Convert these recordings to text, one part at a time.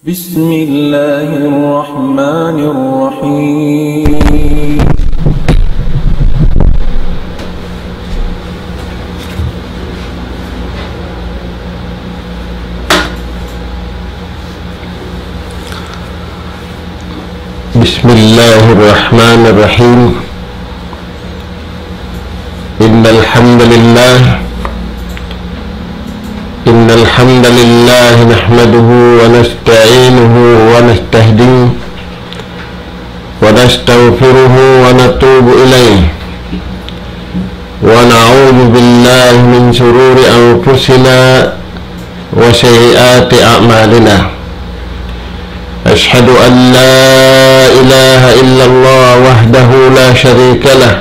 بسم الله الرحمن الرحيم بسم الله الرحمن الرحيم إن الحمد لله نحمده ونستعينه ونستهديه ونستغفره ونتوب إليه ونعوذ بالله من شرور أنفسنا وسيئات أعمالنا أشهد أن لا إله إلا الله وحده لا شريك له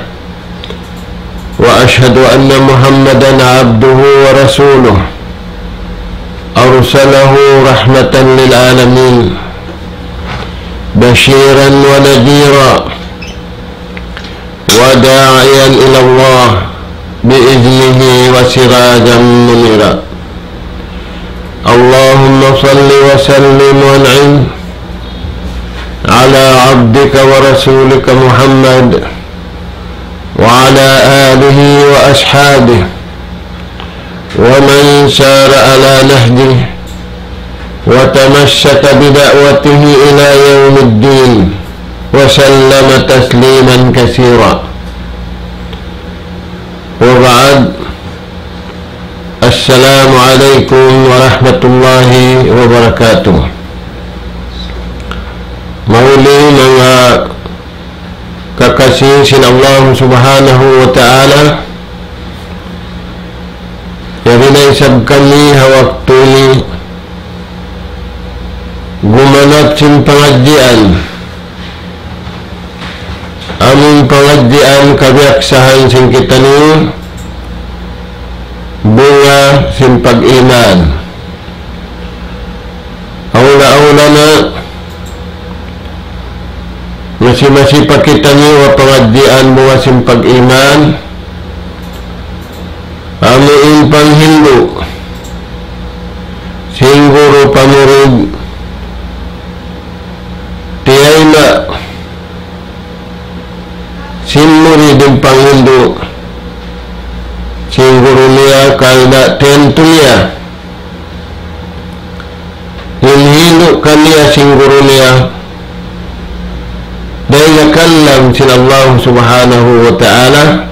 وأشهد أن محمدا عبده ورسوله أرسله رحمة للعالمين بشيرا ونذيرا وداعيا إلى الله بإذنه وسراجا منيرا اللهم صل وسلم وانعم على عبدك ورسولك محمد وعلى آله وأصحابه ومن سار على نهجه وتمسك بدعوته إلى يوم الدين وسلم تسليما كثيرا وبعد السلام عليكم ورحمة الله وبركاته. Mauli mga kakasih sin Allah subhanahu wa ta'ala yang inaisab kami hawak tuli gumanap sin pengajian aming pengajian kabiaksahan sin kita ni bunga sin pag-iman aula-aula na masih pakita niyo wa pengajian bunga sin pag-iman amuin pang Hindu singguro pamurid tiyay na sinmurid din pang Hindu singguro niya kaya tento niya Hindu kaniya singguro niya dahil nakallam sin Allah subhanahu wa ta'ala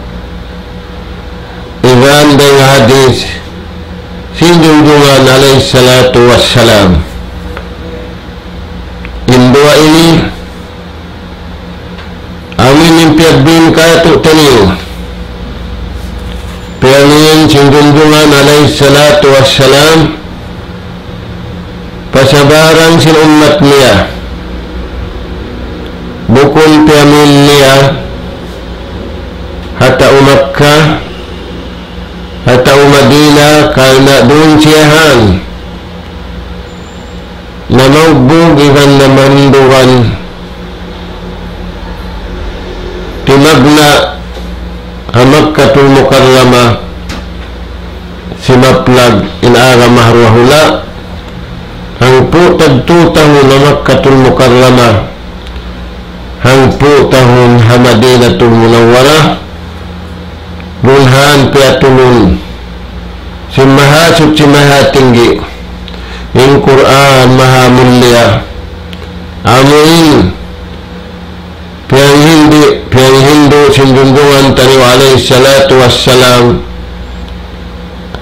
Iban dengan hadis sinjunjungan alaihi salatu wassalam. Indua ini amin impiad bin kaya tu taniyo piangin sinjunjungan alaihi salatu wassalam pasabaran sin umat niya bukun piamin niya hatta Makkah atau Madinah karena doon siyahan na maubog iban na manduran timagna ang Makkatul Mukarrama simaplag inaara mahrwahula ang putag-tutang na Makkatul Mukarrama ang putahon Madinatul Munawwarah Bulhan piatulun si maha suci maha tinggi in Quran maha mulia amin piang Hindu sinjunjungan tani alaihi salatu wassalam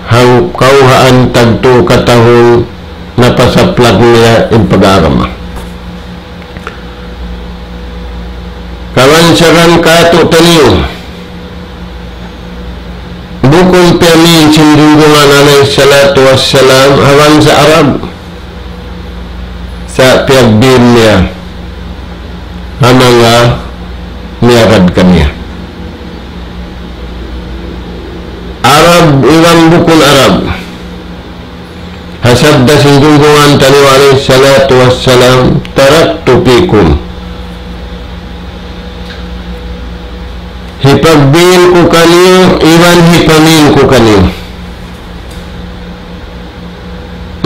hang kauhaan tagto katahon napasaplag niya in pag-agama kawansaran kato taniyo bukun piamin sinjunjungan alaihi salatu wassalam hawan sa Arab sa piagbin niya hamang nga niyagad kaniya Arab ilang bukun Arab hasabda sinjunjungan taniyo alaihi salatu wassalam taraktu fikum hipagbil ko kaniyo iwan hipamin ko kaniyo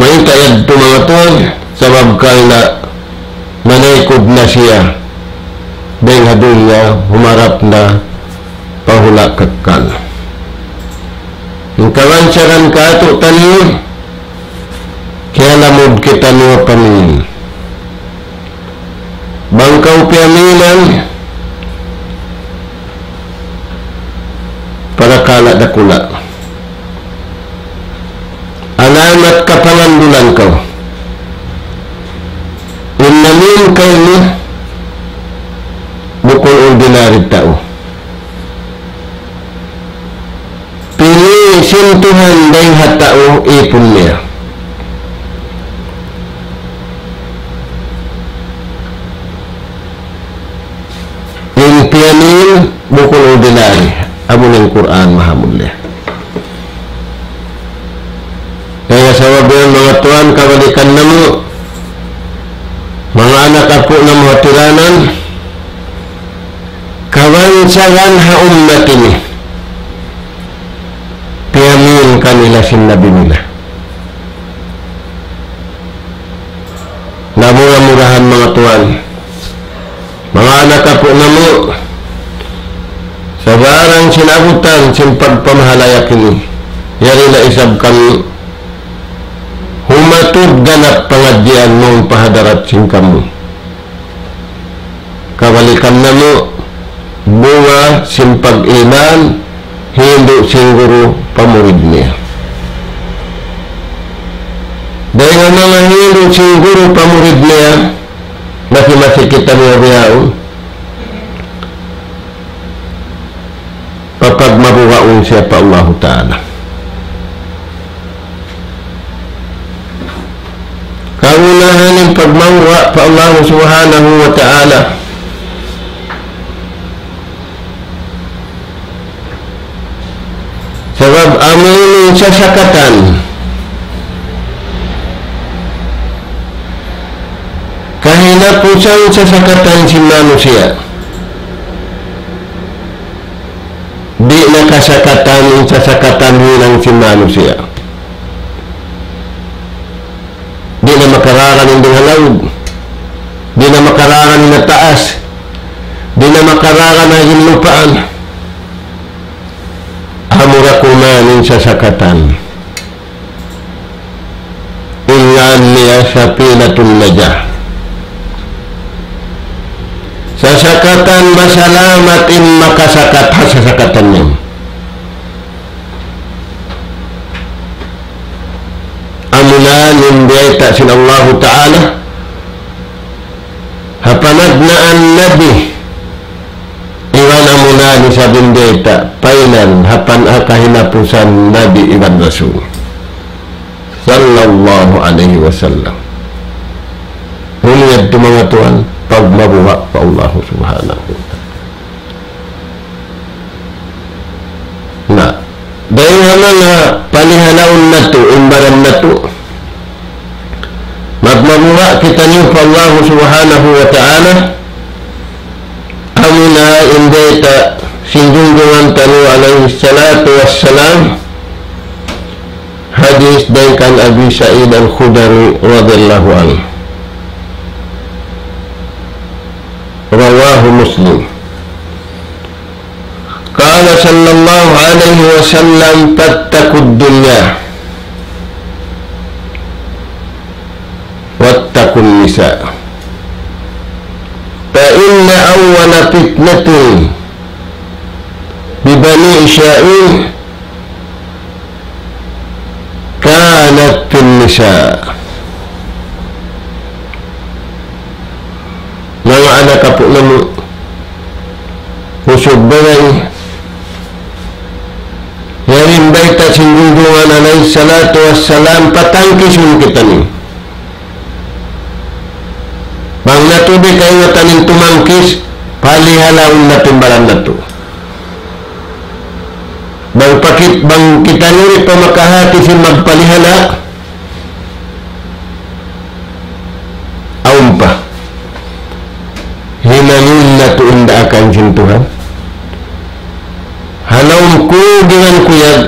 may tayad to mga tol sabab kala manaykod na siya dahil hadul niya humarap na pahula kakal. Yung kawansaran ka ato tanin kaya lamod kita niyo panin bangkaw piyaminan para kala dakula alamat kapangandulan kau inamin kayo bukol ordinary tao pili sintuhan dahil hatao ipon niya yung piyanin bukol ordinary amo ng Quran mahamulya. Kaya sa wabihan mga tuan kabalikan na mo mga anak apo na mga tiranan kawansagan ha ummat ini piyamin kanila sinabi nila namura-murahan mga tuan mga anak apo na mo sa barang sinabutan sin pagpamahalayak ini yari na isab kami humatod ganap pangadyan mong pahadarat sin kamu kabalikan na mo bunga sin pag-iman hindi siguro pamurid niya dahil nga mga hindi siguro pamurid niya masi-masi kita niya biyaon kapag mabuhaon siya pa Allah Ta'ala kaunahan ng pagmawra pa Allah Subhanahu wa Ta'ala sabab amin sa sakatan kahinapusan sa sakatan si manusia di nakasakatan sa sakatan hilang si manusia di na makararan ng halawd di na makararan na taas di na makararan na hinlupaan amura kumanin sa sakatan ingan niya sa pinatun najah sa sakatan masalamat in makasakat ha sa sakatan niya amunan indiyata sin Allah Ta'ala hapanag na ang nabi iwan amunan sa bindeta painan hapan kahinapusan nabi iwan rasul sallallahu alaihi wasallam huliyad ito mga tuan pagmabuha pa Allah Subhanahu wa Ta'ala na dahil naman na palihanaon na to imbaran na to magmabuha kita niyo pa Allah Subhanahu wa Ta'ala amuna indeta sinjunjungan tanu alaihi salatu wassalam hadis daikan Abi Sa'id al-Khudri radhiyallahu anhu rawahu Muslim qala sallallahu alaihi wasallam fattaqud dunya wattaqun nisa fa inna awwala fitnatin bi bani Israil kanat fil nisa mga anak apo namu usog bagay yarin baita sinjunjungan alaihi salatu wassalam patangkisun kita ni bang natubi kayo tanin tumangkis palihalaon na timbalan na to bang kita nuri pamakahati sin magpalihala aum pa hinangin na tuon da akan sin Tuhan halaum ko dengan kuyag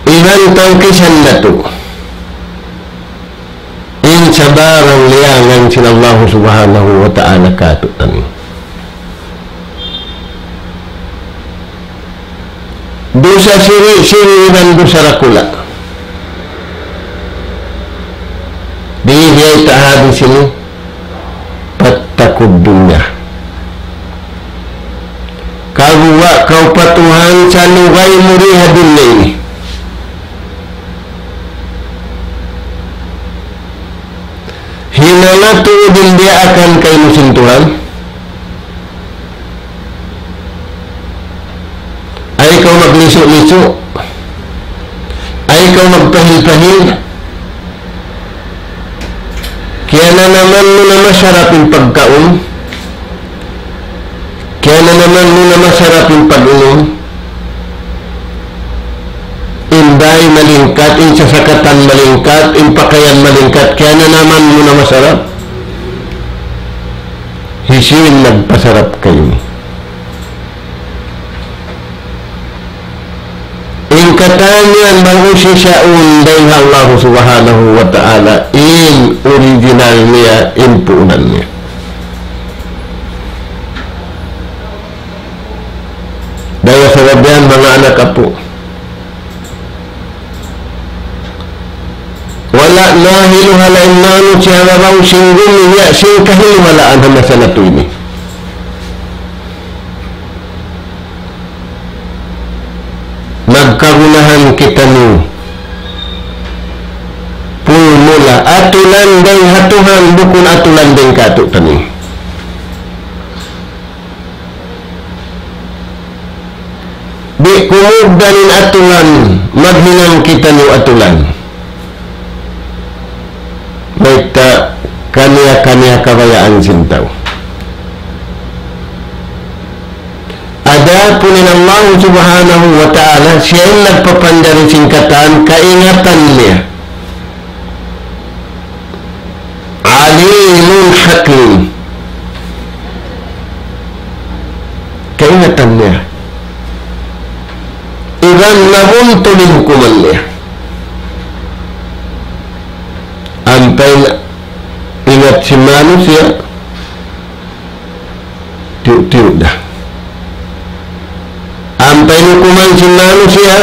ilan tangkisan na to sa barang liangan sin Allah subhanahu wa ta'ala katutan. Dosa siri-siri dan dosa rakula. Bihiyay ta'ahadin sini pattakud dunya. Karuwa kau patuhan sa lugay muriha dunya ini. Hinalatu din dia akan kay musintuhan. Ay kau magliso-liso. Ay kau magpahil-pahil. Kaya na naman mo na masarap yung pagkaon. Kaya na naman mo na masarap yung pag-unom. Inday malingkat, insasakatan malingkat, impakayan malingkat. Kaya na naman mo na masarap. Hisin nagpasarap kayo. Ingkatanian baru sisaun dahil Allah subhanahu wa ta'ala in original niya, in puunan niya. Dahil sa gabihan mga anak apo, wala na hiluhalain nano siya raw singgong niya sing kahiluhalaan hana sa nato ini. Magkagunahan kita ni pulmula atulan deng hatuhan bukun atulan deng kato tani. Di kumugdanin atulan maghinang kita ni atulan. Baita kaniya kabayaan sintaw. Ada punin Allah subhanahu wa ta'ala siya yung nagpapandari singkatan kaingatan niya. Alimun hakim. Kaingatan niya. Iban nabuntunin kuman niya. Ampay ingat si manusia tiup-tiup dah. Ampay hukuman si manusia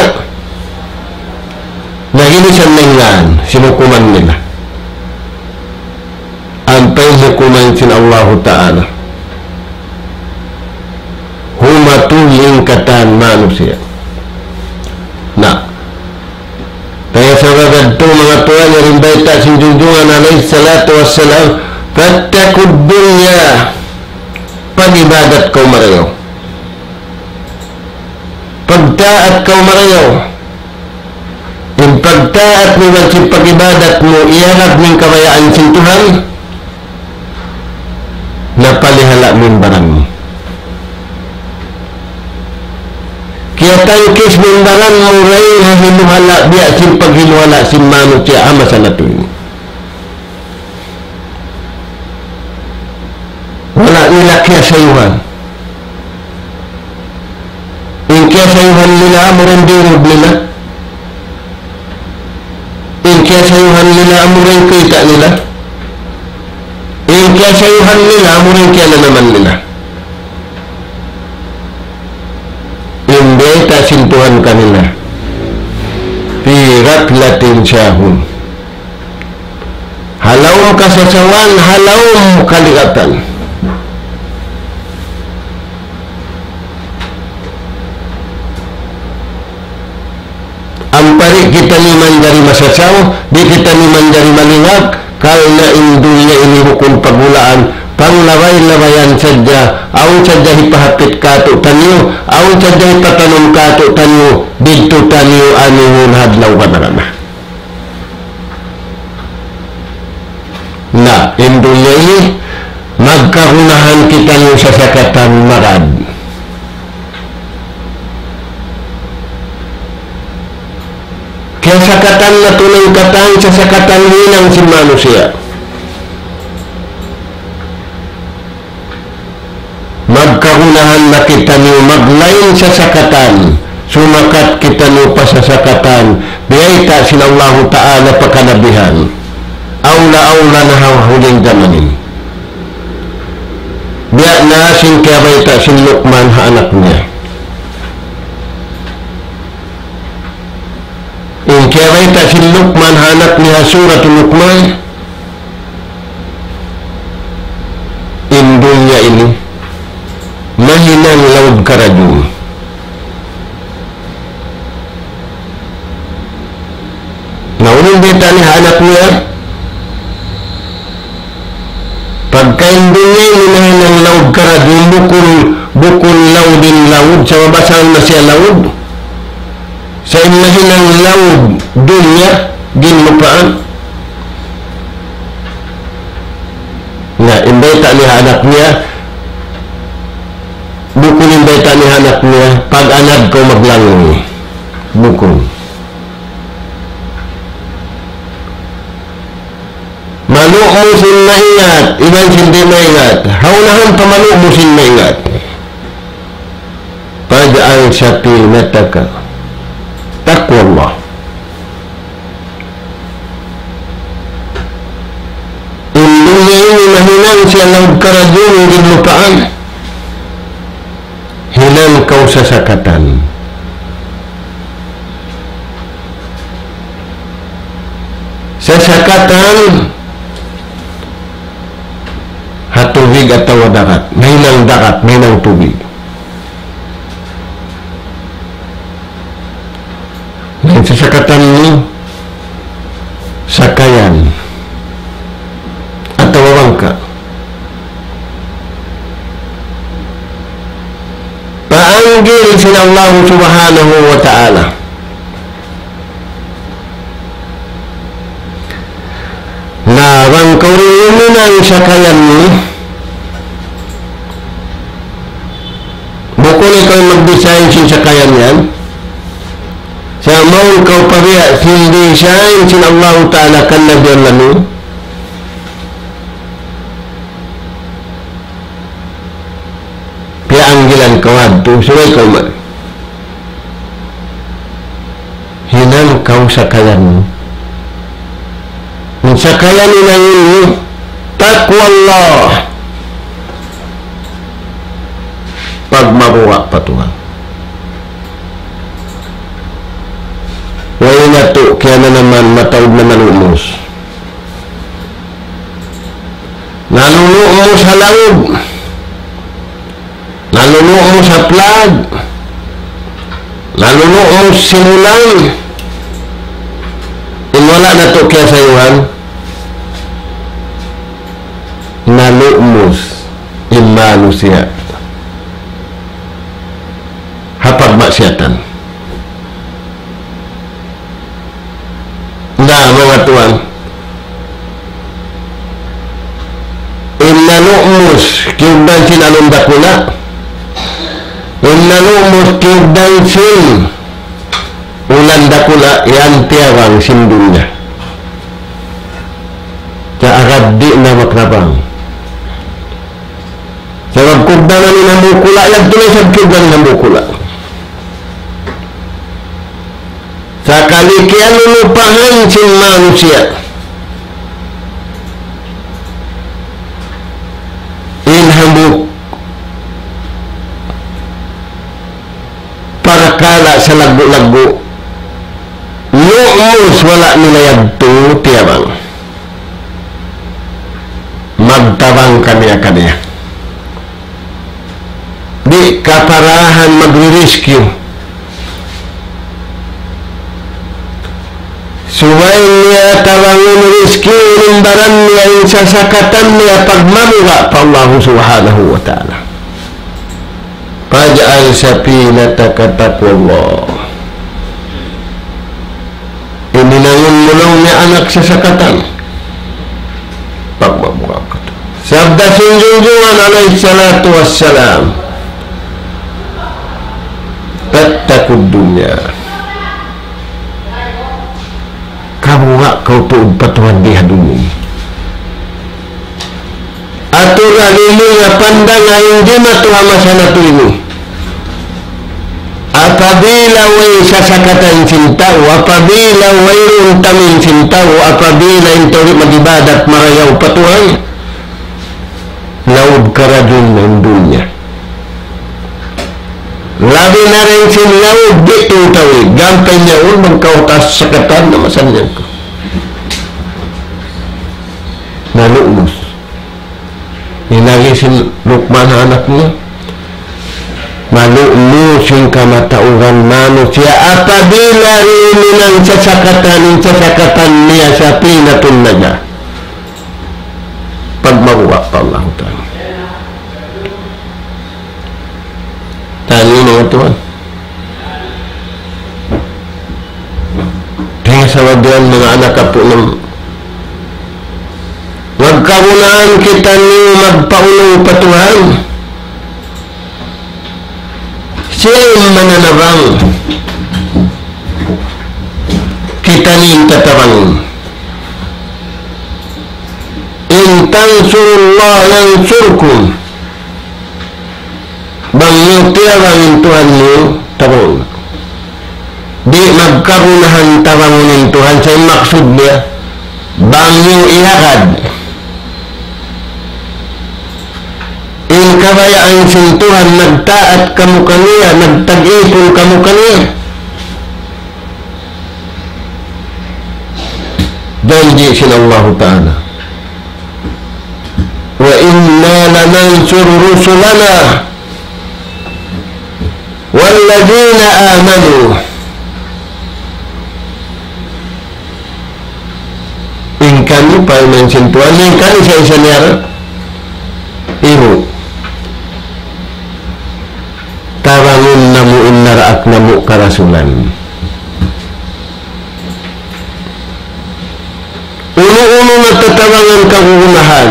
naginisan nengan sinukuman nila. Ampay hukuman sin Allah Ta'ala humatuling katan manusia. Nah, kaya sa ragad to mga tuwa niya rin baita sinjunjungan alayhi salatu wassalam fattakud dunya pag-ibadat kau marayaw. Pagtaat kau marayaw. Yung pagtaat mo ng pag-ibadat mo iharap ng kabayaan sin Tuhan napalihala mo yung barang mo. Kaya tangkis mo yung barang mo ray na hinuhala biya sin paghinuhala sin manot siya ama sa natin. Wala nila kaya sayuhan. Yung kaya sayuhan nila amurang dirog nila. Yung kaya sayuhan nila amurang kita nila. Yung kaya sayuhan nila amurang kaya na naman nila. Hindi tasintuhan kanila. Pirat latin syahun. Halawang kasasawan, halawang kaligatan. Ampari kita ni manjari masasaw, di kita ni manjari malingap, karena indunya ini hukum pagulaan, panglaway-lawayan sadya, awon sadya hipahapit kato tanyo, awon sadya hipatanong kato tanyo, dito tanyo anuhun hadlaw banarana. Na, indunya ini, magkarunahan kita yung sasakatan marad. Kaya sakatan na tunang katang sa sakatan hinang si manusia. Magkarunahan na kita niyo maglain sa sakatan. Sumakat kita niyo pa sa sakatan. Biyayta sin Allah Ta'ala pakanabihan. aula na huling zaman ini. Biar na sing kaya tak sin Luqman anaknya. In kaya tak sin Luqman anaknya surat Luqman. In dunia ini mahinan laut karajum. Nah, uling beta ni anaknya pagkain dunia ini mahinan laut karajum bukul laudin laud sama bahasa na siya laud sa mahinan laud dunia din lupaan. Nah, imbeta ni anaknya bukul imbeta ni anaknya pag anad ko maglangoy bukul maluk musim maingat iban sindi maingat haunahan pamaluk musim maingat paja'al syapinataka taqwallah. Dunia ini mahinan siya laud karajun din lupaan hilang kau sasakatan hatubig atau darat mainang tubig dan sasakatan ini sakayan atau wangka paanggil sila Allah subhanahu wa ta'ala na wangkau riunan sakayan ni bukul ikaw mag-design sin sakayan yan sa mau kau pariya sin design sin Allah ta'ala kan na dyan lanu pianggilan kawad tu suway kau man hinan kau sakayan mo sakayan ilang ini takwallah pagmabuwa patuhan wala na to kaya na naman matawid na nalumos sa laog nalulumos sa plag nalulumos simulang wala na to kaya sa iwan nalumos imanu siya hapag maksiatan na mga tuwan nalumos kiudan sinanong dakula nalumos kiudan sin ulan dakula yan tiawang sindunya sa agad di na makrabang sa magkugdanan ni namukula yan tuloy sa kugdan ni namukula sa kalikian lulupahan sin manusia inhambuk para kala sa lagu-lagu lu'us wala nilayag to tiabang magtabang kaniya di kaparahan magre-rescue suway niya tabangon rescue nimbaran niya yung sasakatan niya pagmamuha pa Allah subhanahu wa ta'ala paja'al sapinataka taqwallah ininangon mo lang niya anak sasakatan pagmamuha ka to sabda sinjunjungan alayhi salatu wassalam tattakud dunya kamu nga kau tuod patuhan diha dunia atura nini nga pandang nga hindi matuha masana to ini apabila way sasakatan sintao, apabila wayron tamin sintao, apabila intori magibadat marayaw patuhan, laud karadun ng dunya. Labi na rin sinlaud dito tawid, gampay niya magkautas sakatan na masanyan ko. Nalumos. Inagisin Lukman anak niya. Malulus yung kamatauran manusia apabila rin ng sasakatan niya sa pinatun na niya pag makuha pa Allah Ta'ala. Tali mga tuwan, kaya sa wadian mga anak po ng wagkawunaan kita niyo magpaulong patuhan. Siya yung mananabang kita niyong tatabang. In tansurullah yansurkum, bang yung tiyawangin Tuhan niyo tabang. Di magkarunahan tabangunin Tuhan sa maksud niya bang yung ihagad. In kabayaan sintuhan nagtaat kamu kaniya, nagtag-ipon kamu kaniya. Janji sila Allah Ta'ala, wa inna lanansur rusulana walladina amanu. In kami pa yung sintuhan, in kami sa isa niya ibu tabangun namu innaraak namu karasulan. Uno-uno na tatabangan kagugunahan.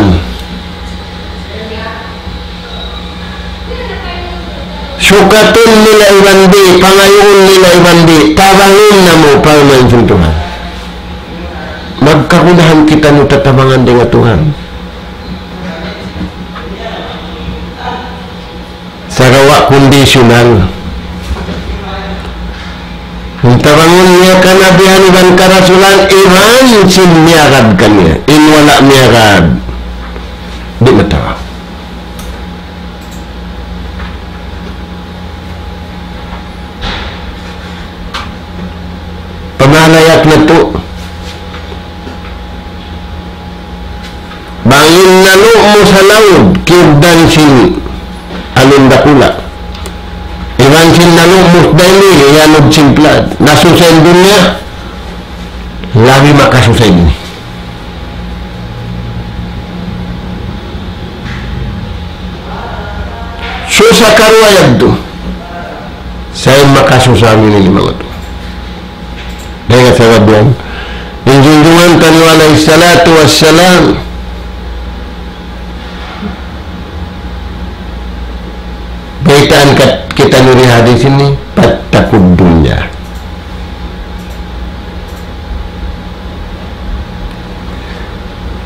Sukatun nila ibandi, pangayon nila ibandi, tabangun namu pagmansin Tuhan. Magkagunahan kita no tatabangan dengan Tuhan. Sarawa kondisional. Tabangun niya kanabihan iban karasulan, iman sin miyagad kanya, inwala miyagad. Di matawa. Pamalayak na to. Bangin nalo mo sa laud, kibdan sin alundakula. Iwan sin nalumos dahil yanod simplad. Nasusayin dunia, lagi makasusayin ni. Susa karuayad to, saya makasusayin ni mga to. Dengan sabab yan, yung junjungan kanu alaihi salatu wassalam, baitaan kita nuri hadis ini, pattakud dunya.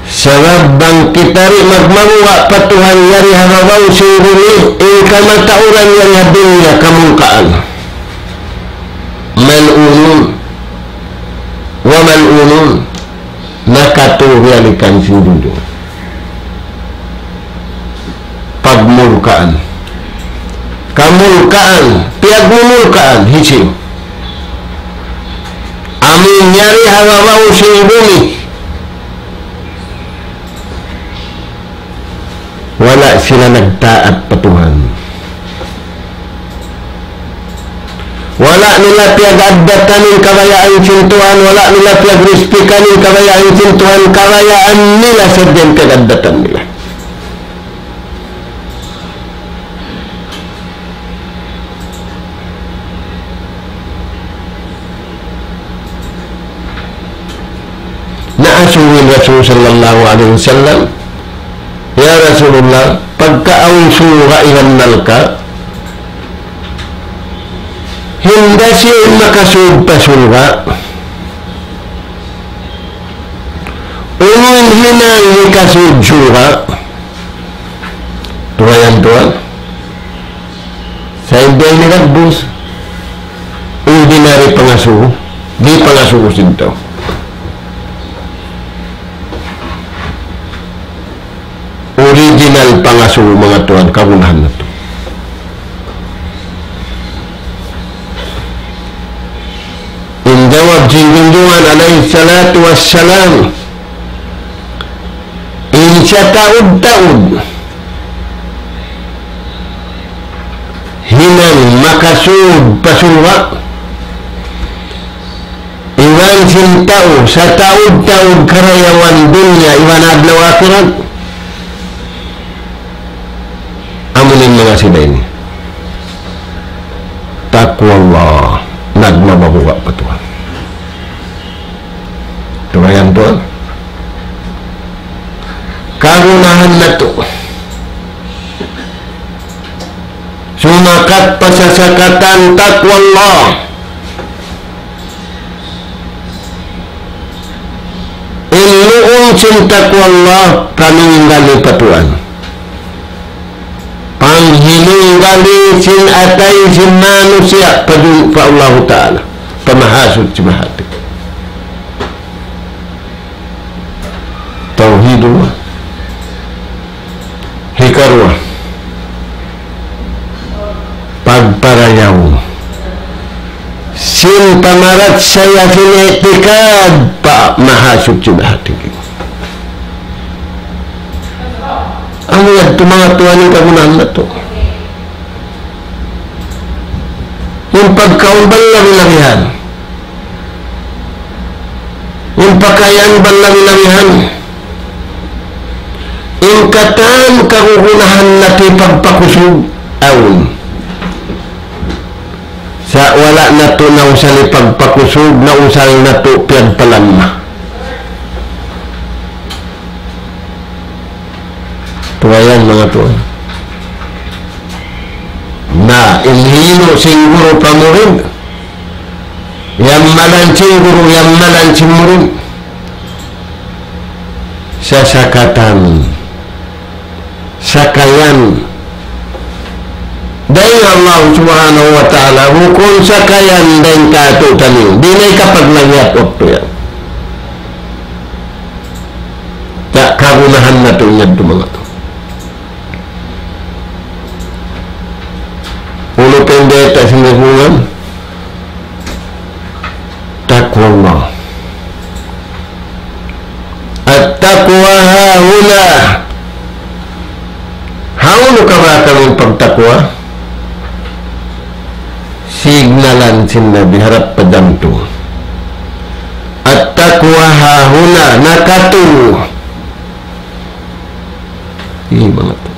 Sebab bang kita ri magmawa patuhan yari harawaw siruni ingka matauran yari dunya kamungkaan. Mal'unun wa mal'unun nakatuhyalikan sindudu. Pagmurkaan, kamulkaan, piagmumulkaan hisi. Amin nyari harawaw siruni, wala sila nagtaat patuhan. Wala nila piag-addatanin kabayaan sintuhan, wala nila piag-respikanin kabayaan sintuhan, kabayaan nila sa din kag-addatan nila. Naasuhin Rasul sallallahu alaihi wasallam, ya Rasulullah, pagka-awang sura ihannal ka, hindi siya makasud pa sura. Unong hinang ikasud sura, tuwayan tuwan, sa hindi niragbus, sintaw original pangasul mga tuan kagunahan na to. Injawab jinjungan alaihi salatu wassalam insya taud hinang makasud pasulwa iwan sintau sa taud karayawan dunia iwan adlaw akhirat amunin mga sila ini takwa Allah nagmababuka pa Tuhan tumayan Tuhan kagunahan na to sumakat pasasakatan takwa Allah iluong sin takwa Allah panunggali pa Tuhan panghilunggali sin atay sin manusia pa Allah Ta'ala pamahasud si mahati tauhidullah hikarwa pagparayaw sin pamarat saya kinetikad pa mahasud si mahati ang mga tuwan ng kagunahan na to yung pagkaunbal lari-larihan yung pakayan balari-larihan yung katan kagunahan na ti pagpakusog awon sa wala na to na usali pagpakusog na usali na to pinagpalamma tuwayan mga tuwan na ilhino siguro pamurin yamalan siguro yamalan simurin sasakatan sakayan dahil Allah subhanahu wa ta'ala hukun sakayan dahil katutan yun di na kapag nangyat okto yan tak kagunahan na ito yan mga to ulo pendeta sinagungan takwa Allah at takwa hahula haulo ka ba kami pagtakwa signalan sinabi harap padamto at takwa hahula nakatu ini mga to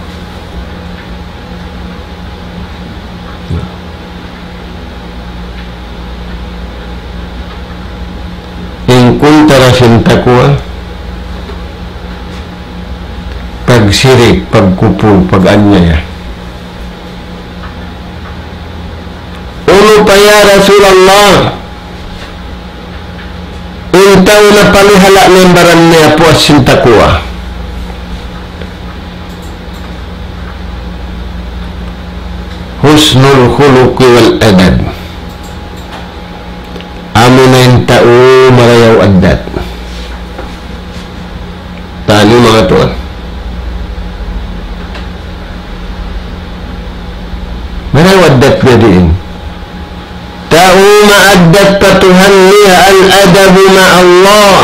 kuntara sin takwa pagsirik, pagkupul, pag-anyaya ulo pa ya Rasulullah untaw na palihala lembaran niya puas sin takwa husnul khuluqi wal adab amunain tao marayaw adat tali mga tuan marayaw adat gadiin tao maadat patuhan niya al-adabu ma'allah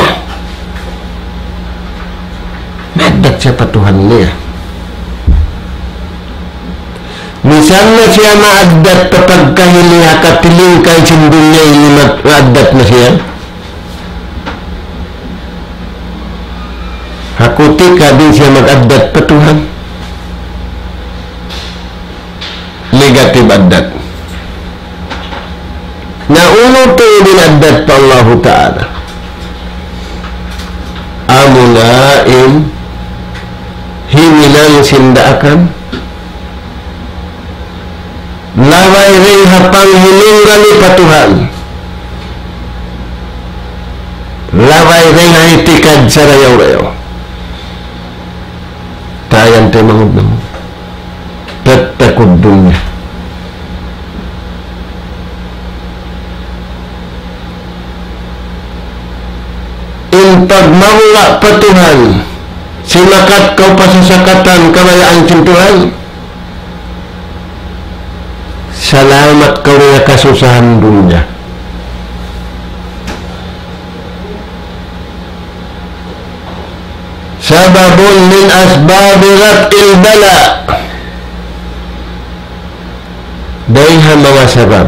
maadat siya patuhan niya misalnya siya maadat papagkahiliha katilingkay sindunya ini maadat na siya hakutika din siya mag-adat pa Tuhan negative adat na uno to din adat pa Allah Ta'ala amunain himilang sindaakan laway ring hapang hinunggali pa Tuhan laway ring haitikad sa rayaw-rayaw tayan tayo mga udang tatakod dunya pagmawala pa Tuhan, silakat kau pasasakatan kalayaan Tuhan. Salamat kau dengan kasusahan dunia. Sababun min asbabi raf'il bala. Dayhan mga sabab.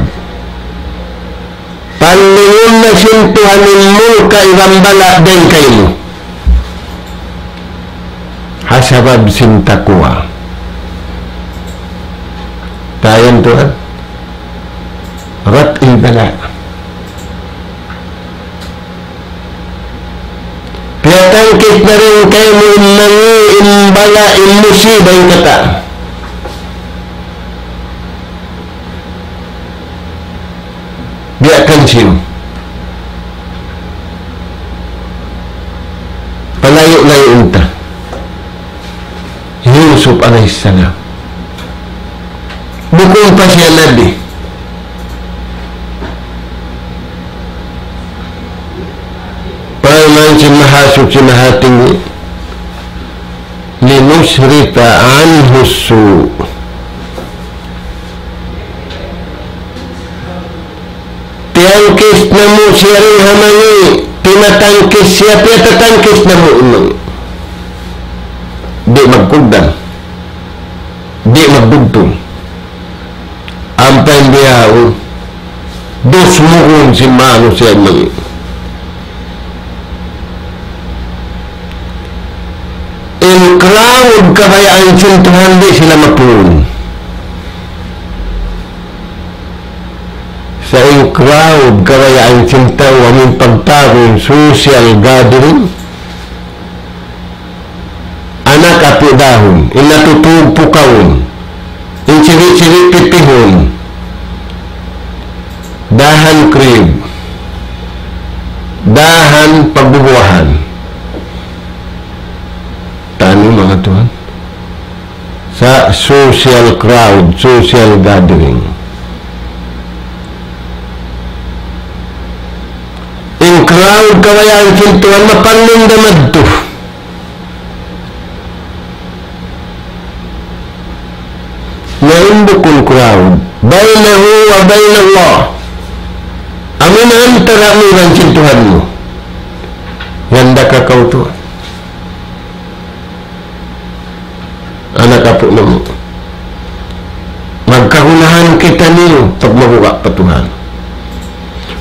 Panlingon na sintuhanin mo kaibang bala din kayo. Hasabab sintakwa. Tayan Tuhan. Raf'il bala. Piatangkit na rin kayo mo imbala musibah yung kata. Biarkan siyo. Palayo-layo unta. Yusuf alaihissalam. Bukong pa siya nabi. Paman si mahasuk si mahatinggi. Linusrita anhu su'. Tiangkis na mo siya rin hamangi. Tinatangkis siya, tatangkis na mo umang. Di magkugdan. Di magbugtong. Ampay biyaw. Dos muhon si mano siya mangi. In crowd kabayaan sintuhan di sila mapun. Sa in crowd kabayaan sintaw aming pagtagong social gathering. Anak apo dahon, inatutug pukawon, in siri-siri pipihon, dahan krib, dahan pagbubuahan. Tano mga Tuhan? Sa social crowd, social gathering. In crowd kabayaan sintuhan mapalindamad to. Naindukul crowd bainahu wa bainallah. Amin antara mo dan sintuhan mo. Yanda ka kau Tuhan. Anak apo na mo. Magkahunahan kita niyo pag mabuka pa Tuhan.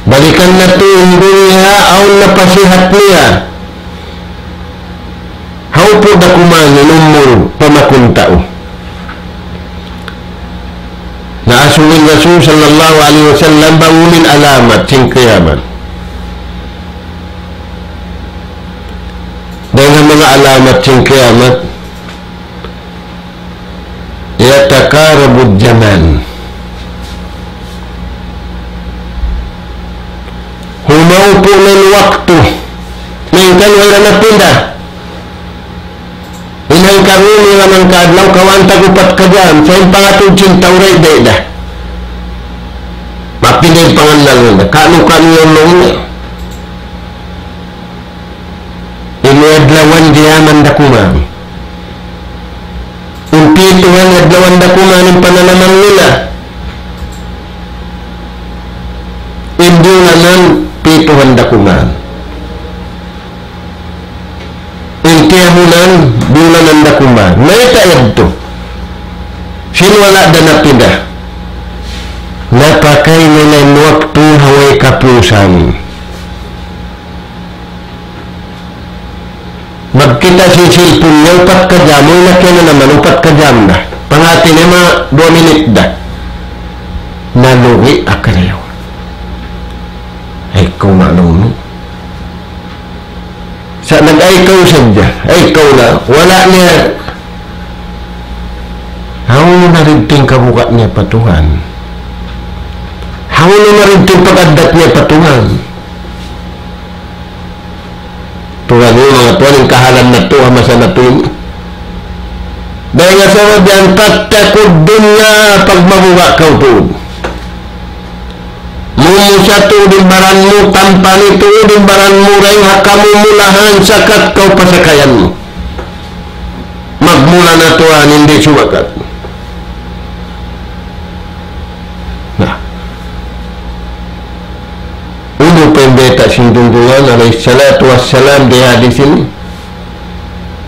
Balikan na to yung dunya aw napasihat niya. Haupo da kuman numur pamakuntao. Naasunin Rasul sallallahu alaihi wasallam bangunin alamat sing kiamat. Dengan mga alamat sing kiamat, yatakarabud zaman. Humaw po ng waktu. Minsan wala na pindah. Inang karuni naman kadlaw kawanta gupat ka dyan. Sa yung pangatong cintaw ray deda. Mapinay pangalan na. Kano-kano yung nung inuadlawan diyaman da kumang. Umpituhan adlawan da kumang ng pananaman nila. Indunganan pituhan da kumang. Intiyahunan bulan anda kumar. Naita yadto. Sinwala dan napindah. Napakai nila waktu haway kapusan. Magkita si silpun niya 4 ka jam. May nakyan na naman 4 ka jam na. Pangati niya mga 2 minit na. Naluwi akalayo. Ay kung ano sa nag-aikaw sadya, aikaw na, wala niya. Haw na rin ting kabuka niya patuhan. Haw na rin ting pag-adat niya patuhan. Tuhan yung mga tuwan, yung kahalan na to, masa na to. Dahil nga sa wadyan, tatakod dun na pag mabuka ka po. Mumu satu di baranmu tanpa itu di baranmu raiha kamu mulahan sakat kau pasakayanmu. Magmula na Tuhan hindi suwakat. Nah, uno pembeta sindunggungan alaihi salatu wassalam di hadis ini.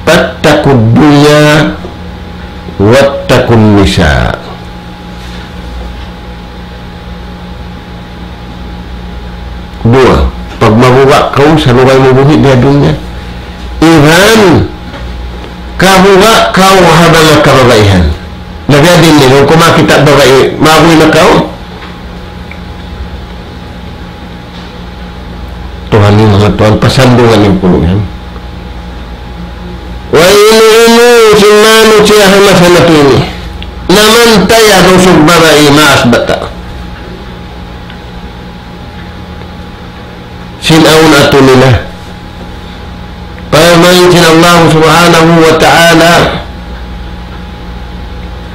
Fattakud dunya wattakun nisa. Dua, pag mabuwa kau sa lugar mo buhi di dunya, iran kabuwa kau habang kababaihan. Nagdadin din kung makita babae, mabuhi na kau. Tuhan ni mga Tuhan, pasandungan yung puluhan. Wa inu sinanu siya masa na ito ini. Naman tayo rusog babae maas bata. Sinaun ato nila. Pamainsin Allah subhanahu wa ta'ala,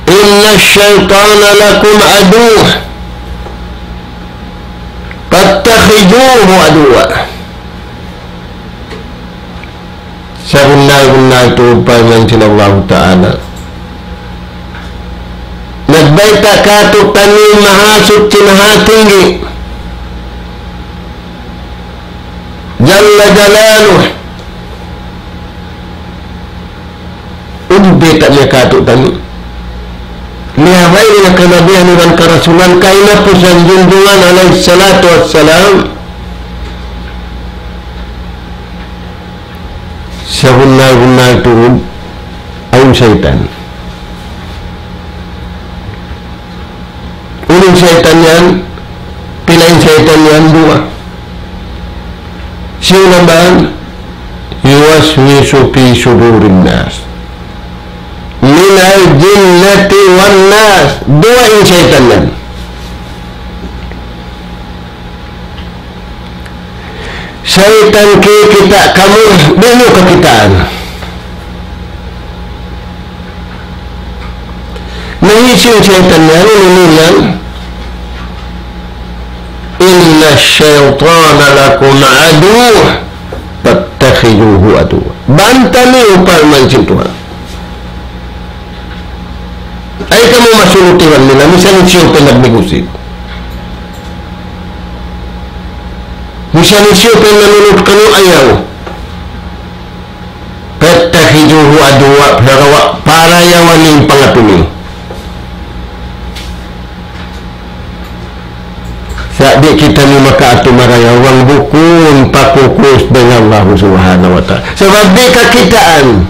inna syaitana lakum aduh fattakhiduhu aduwa. Sa bunay ito pamainsin Allah ta'ala, nagbaita ka ito tanin mahasot sinahatinggi Jalla Jalaluh. Undi tak niya kato tani. Lihabay niya kanabihan ng karasulan kaina po sa junjungan alaihi salatu wassalam. Sa bunay tuod ang syaitan. Unang syaitan yan, pilain syaitan yan, dua. Sino naman? Yuwaswisu fi sudurin nas minal jinnati wan nas. Dua yung syaitan yan. Syaitan kita kamu dulu kekitaan. Nangisi syaitan yan unilang inna syaitana lakum aduh fattakhiduhu aduwa. Bantani upal mancing Tuhan. Ay kamu masulutihan nila. Misalnya siyo pinagnegosit. Misalnya siyo pinanunod kanu ayaw. Fattakhiduhu aduwa. Para yawan yung pangatuni. Di kita ni makaatu marayawang bukun pakukus dengan Allah subhanahu wa ta'ala. Sebab di kakitaan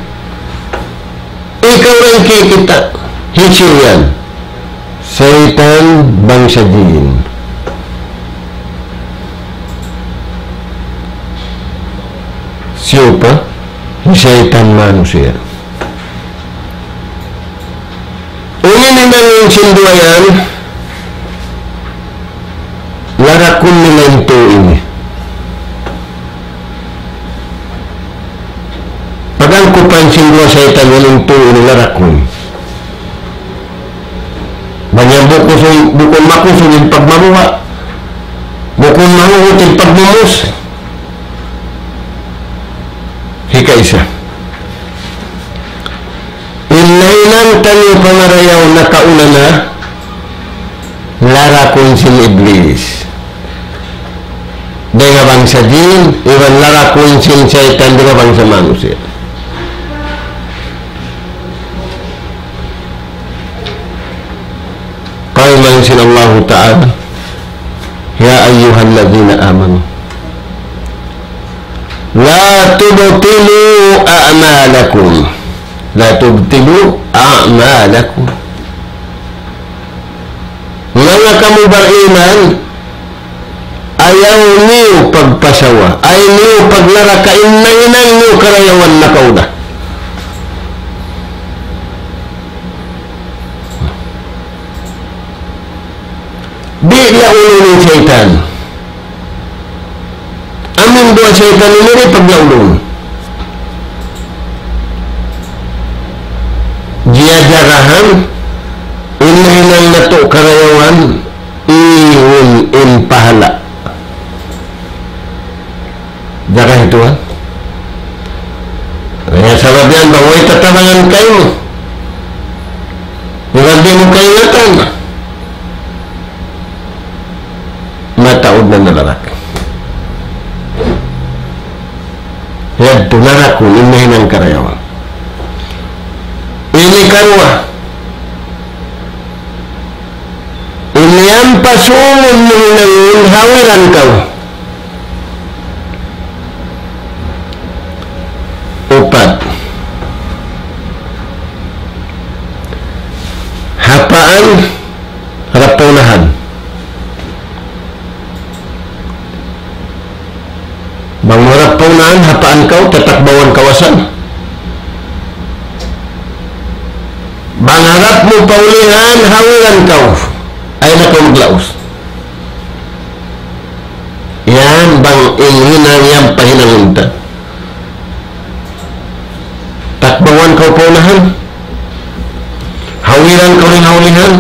ikaw rin kita hisiyan syaitan bangsa jin. Siapa? Syaitan manusia. Ini memang sinduayan larakun nila ito ini. Pag ang kupansin ko sa itan walang ito ini larakun. Banyak bukon makusun yung pagmamuha. Bukon mahuhut yung pagmumus. Hika isa. Inainan tayo pangarayaw na kauna na larakun sin iblis. Dengan bangsa jin, iwan larakun sin syaitan dengan bangsa manusia. Qala mansin Allah Ta'ala, ya ayyuhalladzina amanu la tubtilu a'malakum. La tubtilu a'malakum. Mga kamu beriman, ayaw niyo pagpasawa, ay niyo paglara kainainan niyo karayawan na kauda. Di la ulo ni syaitan. Amin dua syaitan ini paglaulong. Dia jarahan inainan na to karayawan iun in pahala Tuhan. Ya sababian bahwa tatabangan kayu Nilagay mo kaingatan mataod na nalalaki. Yan, tunarak ko inahin ang karayawan. Ini karwa ini ang pasunod mo ng hawiran kau. Upat, hapaan harap paunahan. Bang harap paunahan, hapaan kau, tatakbawan kawasan. Bang harap mo paulihan, hawiran kau, ay na kau maglaos. Yan bang inghinan yang pahinangunta. Takbawan kau paunahan, hawiran kau rin haulihan,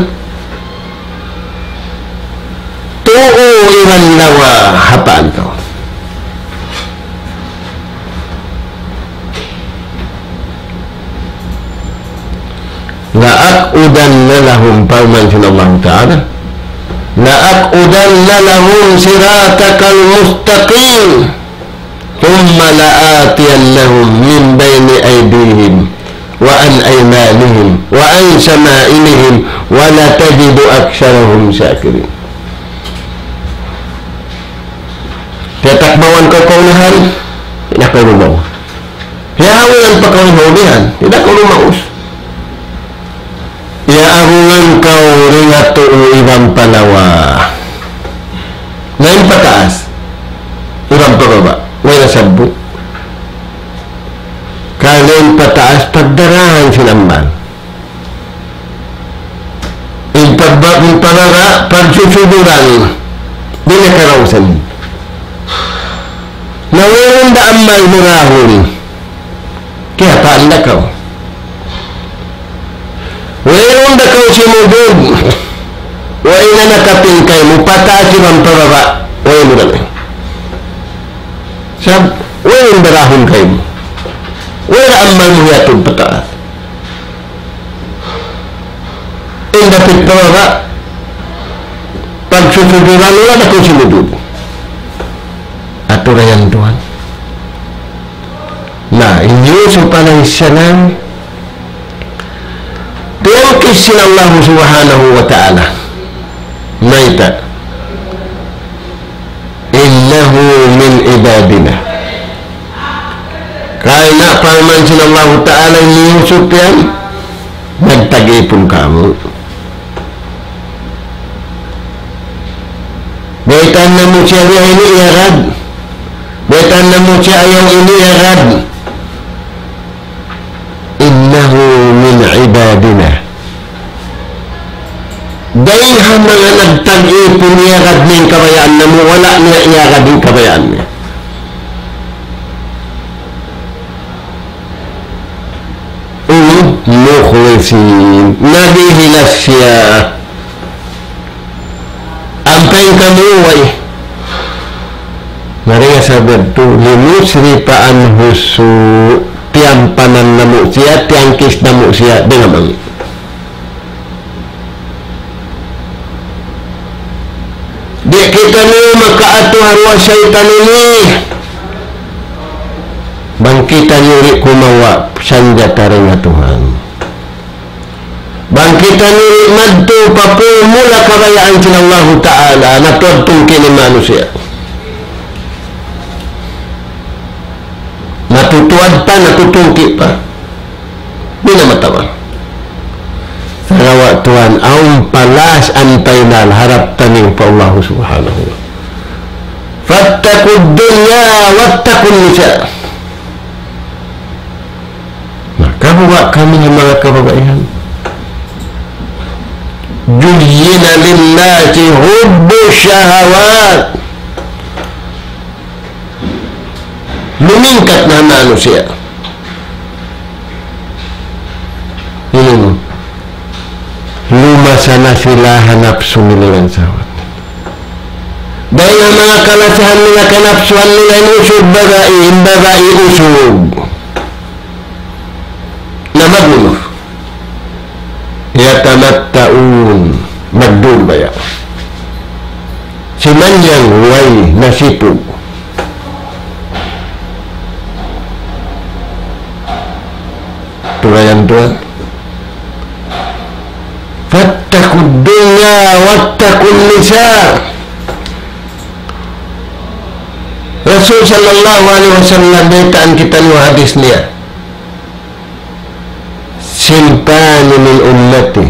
tuuliran lawa hapaan kau. La'akudanna lahum paumansin Allah Ta'ala, la'akudanna lahum siratakal mustaqim, thumma la'atiyannahum min bayni aydihim wa an aymanihim wa an shama'ilihim wa la tajidu aksyarahum syakirin. Tatakbawan kau kaunahan, tidak kau lumaw. Hawiran pa kau haulihan, tidak kau lumaus. Ya arungan kau ringatu ibang palawa. Ngayon pataas, ibang pababa, wala sabot. Kalain pataas, pagdarahan sinamban. Pagpapara, pagsusuduran, di nakarausan. Nawalan da amal murahon, kaya paan na kau. Mayroon na kau sinudod, way na nakapingkay mo, pataas ibang pababa, way mo na lang. Sab, way yung darahon kayo mo. Way na amal mo yatong pataas. Yung dapit pababa, pagsusuduran, wala na kau sinudod. Ato na yan doon. Na, inyuso pa ng salam, Tuangkis Allah subhanahu wa ta'ala Maita Innahu min ibadina. Kaya pamansin Allah ta'ala niyusuk yan, nagtagipon kamu. Baitan na mo siya ini iarad, baitan na mo siya ayaw ini iarad. Innahu min ibadina. Dayhan mga nagtag-ipon iarad ng kabayaan na mo, wala niya iarad ng kabayaan niya. Mukhlisin, nabihilas siya. Ampay kamuway. Maria sabar tu limusri paan husu, tiampanan namu siya, tiangkis namu siya dengan bang. Di kita ni makaatuhan wa syaitan ini. Bang kita nyuri kumawa sanjata ring Tuhan. Bang kita nyuri madtu papumula kabayaan sin Allah Ta'ala na tuwagtong kini manusia. Natutuwad pa, natutungki pa. Di na matawa. Sarawa Tuhan, ang palas antaynal harap taning pa Allah Subhanahu wa. Fattakud dunya, wattakun nisa. Makabuwa kami ng mga kababaihan. Juyyina linnati hubbu syahawat. Lumingkat na manusia. Ini mo. Lumasa na sila hanap sumilang sawat. dahil ang mga kalasahan nila, kanapsuhan nila inusog bagai usog na magulo yatamattaun magdulbaya simanyang way nasipog tulayan tuan fattakud dunya wattakun nisa. Rasul sallallahu alaihi wasallam beritaan kita ni hadis niya simpani min ummati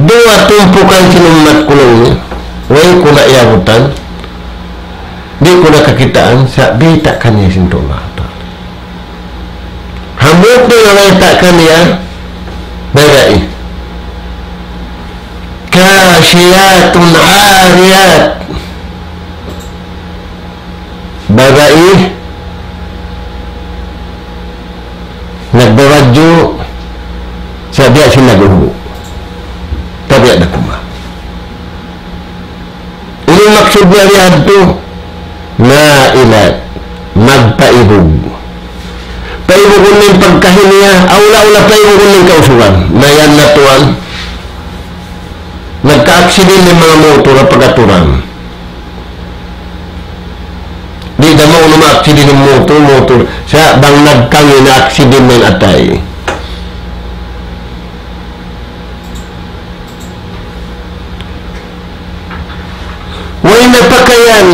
dua tumpukan sinumat kulungnya way kuna iabutan di kuna kakitaan sa bitakan niya sintullah hamut na bitakan niya berai kasyatun ariyat bagai nagbawadyo sa biya sinaguhu tapi ada kuma ini maksud niya riyan to nailat magpaibog paibogon ng pagkahiniya aula-ula paibogon ng kausugan na yan natuan nagka-aksidin ng mga motor na pagaturan di damo na ma-aksidin ng motor sa bang nagkangi na aksidin ng atay way na pakayan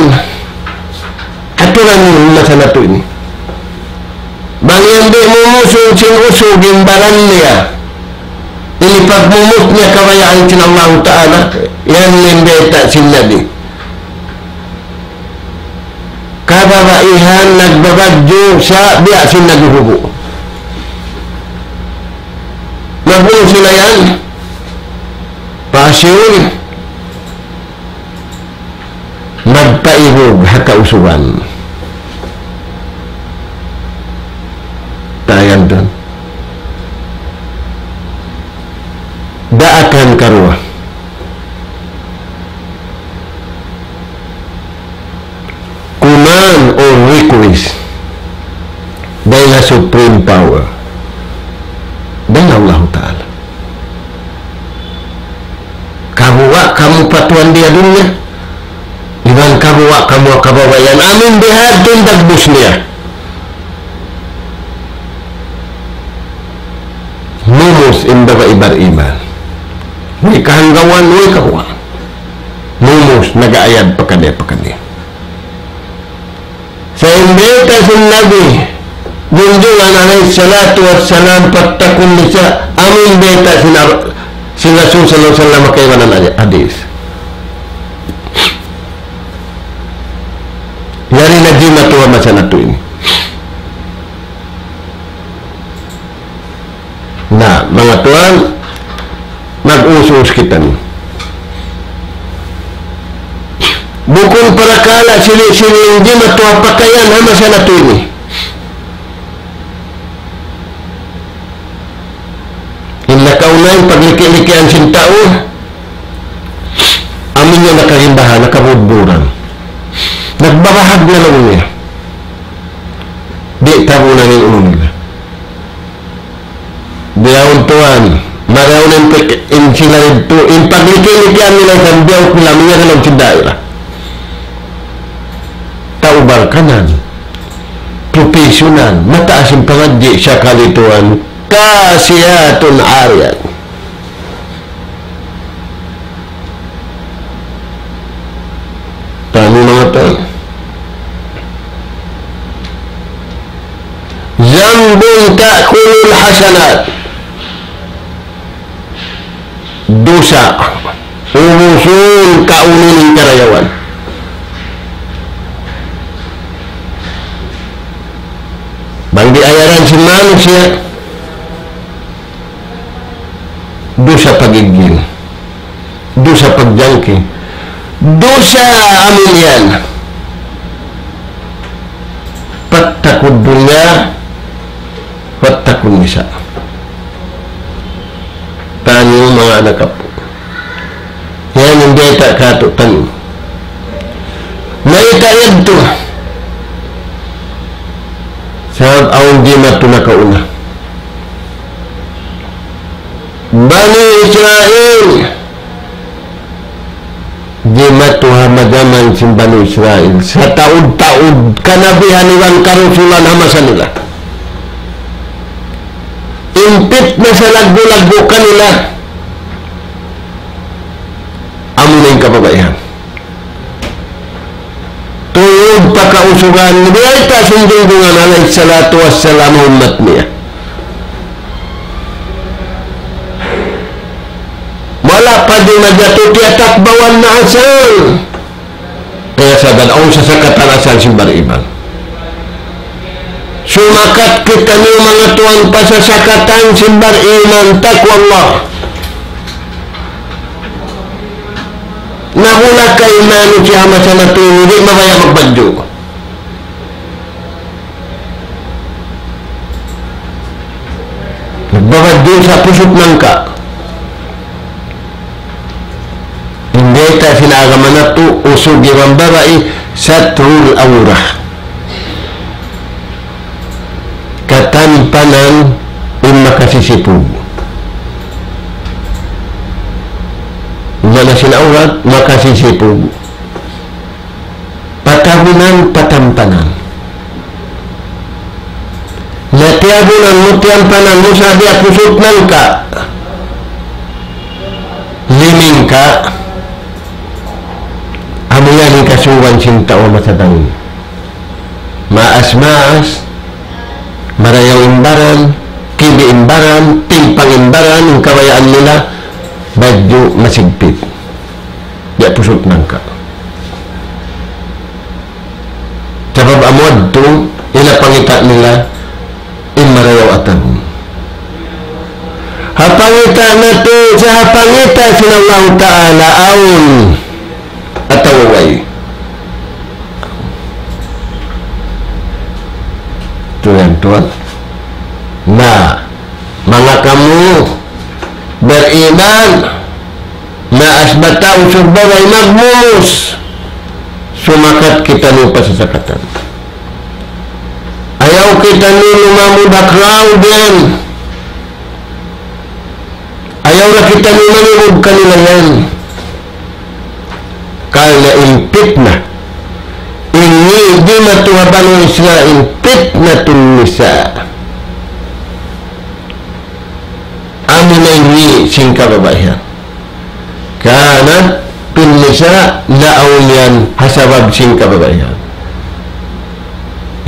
aturan yung nasa nato ini bang yan di mumusog sinusugin baran niya ini pagmumut niya kawayaan sin Allah Ta'ala yan limbeta sin Nabi kababaihan nagbabadyo sa biya sin naguhubo nagulo sila yan pasyon magpaibog hakausugan tayan doon daakan karuah command or request dahil supreme power dahil Allah Ta'ala kabuwa kamu patuan dia dunia dengan kabuwa kamu kabawayan amin bihad tundag bus niya mumus imbaga ibar iman may kahanggawan may kawa mumus nag-aayad pakade sa imbita sin Nabi junjungan alaihi salatu wassalam pattakun nisa amin beta sin Rasul sallallahu alaihi wasallam kaiwanan hadis yari najima tuwa masanatu ini nah mga tuan mag-usus kita ni bukun para kala sili-sili hindi matuwa pakayan hama sa nato ini illa kaunain pagliki-likian sin tao amin niya nakahindahan nakabudburan nagbabahag na lang niya di tabunan yung ulo nila diyaw tuan maraw ng sila ito in pagliki-likian nila sa diyaw kulamin niya lang si daira taubar kanan profesional mataas yung pangadji siya kalituan kasiyatun aryan tani mga tayo zambun ta'kulul hasanat dosa umusul kaunin karayawan bang diayaran si manusia dosa pagigil dosa pagjangki dosa amin yan pattakud dunya pattakun nisa tanyo mga anak po yan yung beta kato tanyo dayad to. Sabab ang di mato nakauna. Bani Israel di mato hamadaman si Bani Israel sa taud-taud kanabihan nilang karusulan hama sa nila. Impit na sa lago-lago kanila. Amo na yung kababayan. Tuyod pakausugan niya ita sundungan alayhi salatu wassalam umat niya. Wala pa di nagyatuti at takbawan na asal. Kaya sa dalaw sa sakatan asal simbariban. Sumakat kita niyo mga tuwan pa sa sakatan simbariman takwa Allah. Nahula kay manu siya masa na tuyo, di mamaya magbadyo. Nagbabadyo sa pusot ng ka. Hindi tayo sinagaman na ito, usog yung babae sa trul aura. Katampanan yung makasisipog. Wala sinaurat, makasisipog. Patabunan, patampanan. Natiabunan mo, tiyampanan mo, sabi at pusot ng ka. Liming ka. Amuyan yung kasuwan sinta o matadang. Maas-maas, marayaw imbaran, kibi imbaran, timpang imbaran, yung kawayaan nila, badyo masigpit. Di pusot ng ka. Sabab amod to, ilapangita nila, imarayaw atahum. Hapangita na to, sa hapangita sinallahu ta'ala, aun, atawaway. Ito yan tuwan. Na, mga kamu, beriman na asbata usog bagay magmumus sumakat kita ng pasasakatan. Ayaw kita ng lumamudak raw din. Ayaw na kita ng manunod kanila yan. Kaya impit na inni di matuha Banu Israel fitnatun nisa. Amo na ini sing kababayan. Kanat pinnisa laawlian hasabab sing kababayan.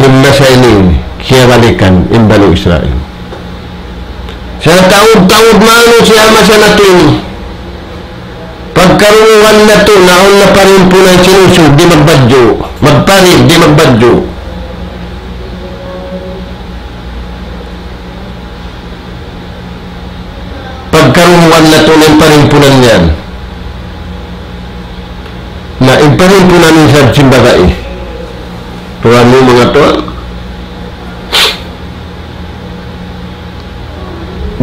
Yung nasa ini kiyabalikan in Banu Israel. Sa taud-taud mano siya masa natin. Pagkarungan na to, naon na pa rin po ng sinusog, di magbadyo. Magparid, di magbadyo. Pagkarungan na to, ng parimpunan yan. Na imparimpunan ng sabsing babae. Tuhan mo mga to.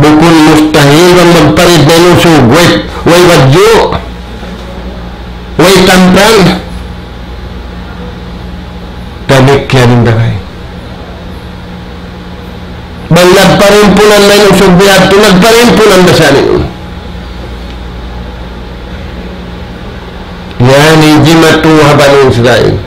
Bukun mustahil ang magparid na nusog. Way badyo. Way tampal. Tanik yan ang dakay. Balag pa rin po lang na nusog bihat. Tulag pa rin po lang basanin. Yan, hindi matuha Banu Israel.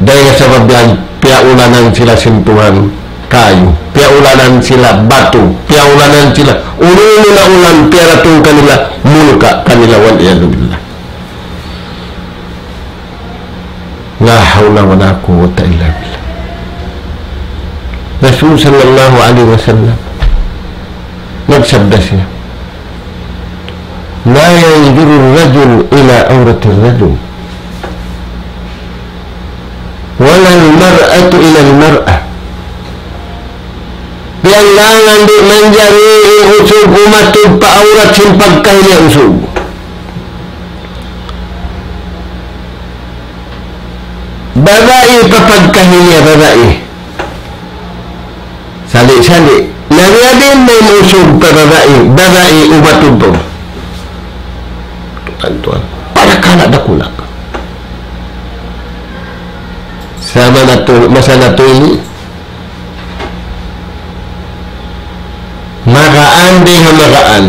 Dahil sa babyan, piaulanan sila sintuhan kayo. Piaulanan sila batu. Piaulanan sila ulo na ulan. Piaratong kanila mulka kanila waliyadzubillah. La hawla wa la quwwata illa billah. Rasul sallallahu alaihi wasallam nagsabda siya, la yanzuru ar-rajul ila awrati ar-rajul wala al-mar'atu ila al-mar'ah. Kailangan di manjari usog umatog pa aurat sin pagkahiya usog. Babae pa pagkahiya babae. Sali-sali. Nangyadin may usog pa babae. Babae umatog to. Tuan-tuan. Para ka na dakulak. sama masa nato ini maraan dengan maraan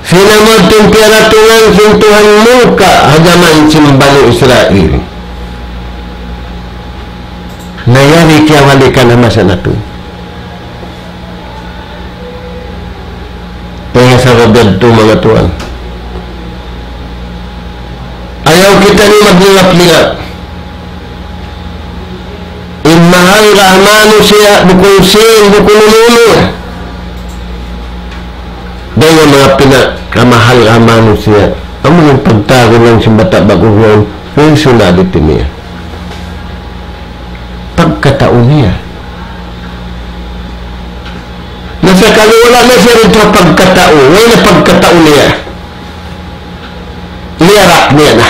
sinamotong piaratungan sentuhan muka hagaman Bani Israel nayari kiawalikan na masa nato kaya sa rabad ito mga tuwan ayaw kita ni maglingap-lingap mahal rahmanu siya bukong sin bukong lululo dahil mga pinakamahal rahmanu siya ang mga pagtago lang si bata bagong yun yung sunadit niya pagkataon niya nasa kalula na siya rin pagkataon ngayon na pagkataon niya liyarak niya na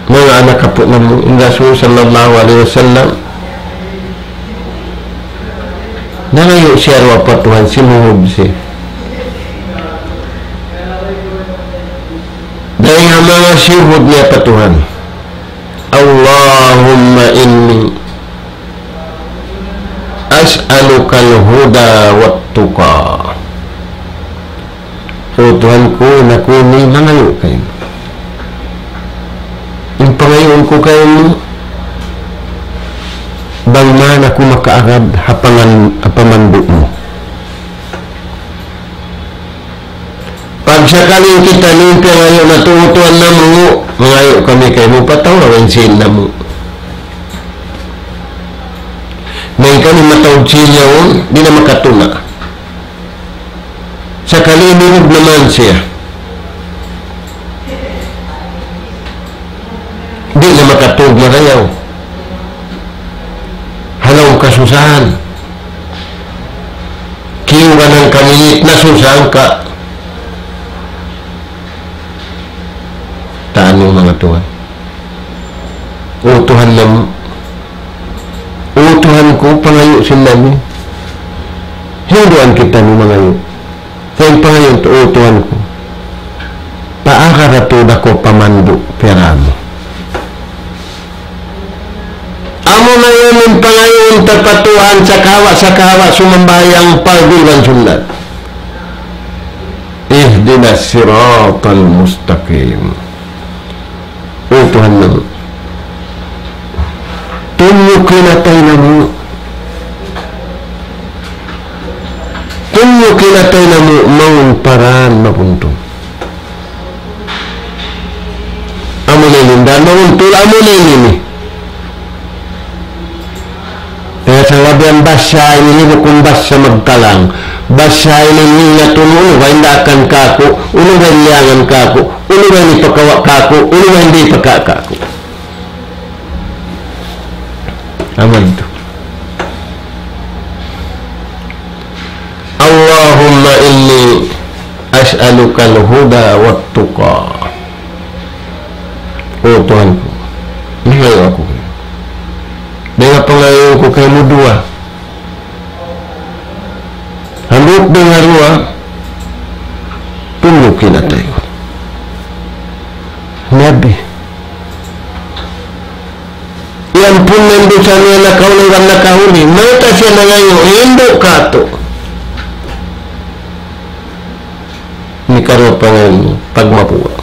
mga anak kapot ng Rasul sallallahu alaihi wasallam nangayo siya raw pa Tuhan sinuhod siya dahil ang mga sinuhod niya pa Tuhan Allahumma inni as'aluka al-huda wa tuqa o Tuhan ko na ko ni nangayo kayo yung pangayon ko kayo mo bang man ako makaagad hapamando mo pag sakaling kita nung pangayon na tutuan na mo mangayo kami kayo mo patawarin sin na mo ngayon kami matawag siya di na makatuna sakaling minug naman siya di na makatug na kayo halaw kasusahan kiwa ng kamilit na susahan ka taan yung mga Tuhan utuhan na mo utuhan ko pangayo sila mo hinduan kita ni mga yun kaya pangayo utuhan ko paakaratud ako pamando pera mo amo na yun yung pangayon tapatuhan sa kawa sumambayang pagulgan sunat ihdinas siratal mustaqim utuhan na mo tunjukin natin na mo maun paraan mapuntong amo nilindan mauntul amo nilini kaya sa labiang basya ini kung basya magtalang basya ini natuno waindakan kako uno wainliangan kako uno wainipakawa kako uno waindi pakakako aman itu Allahumma inni as'aluka al-huda wa tuqa oh Tuhanku ngayon ako dengan pengayon ko kay mo dua handok dengan ruwa tunjukin na tayo Nabi yan pun nandosa niya nakahuli mata siya na ngayon hindi kato ni karo pangayon pagmapuwa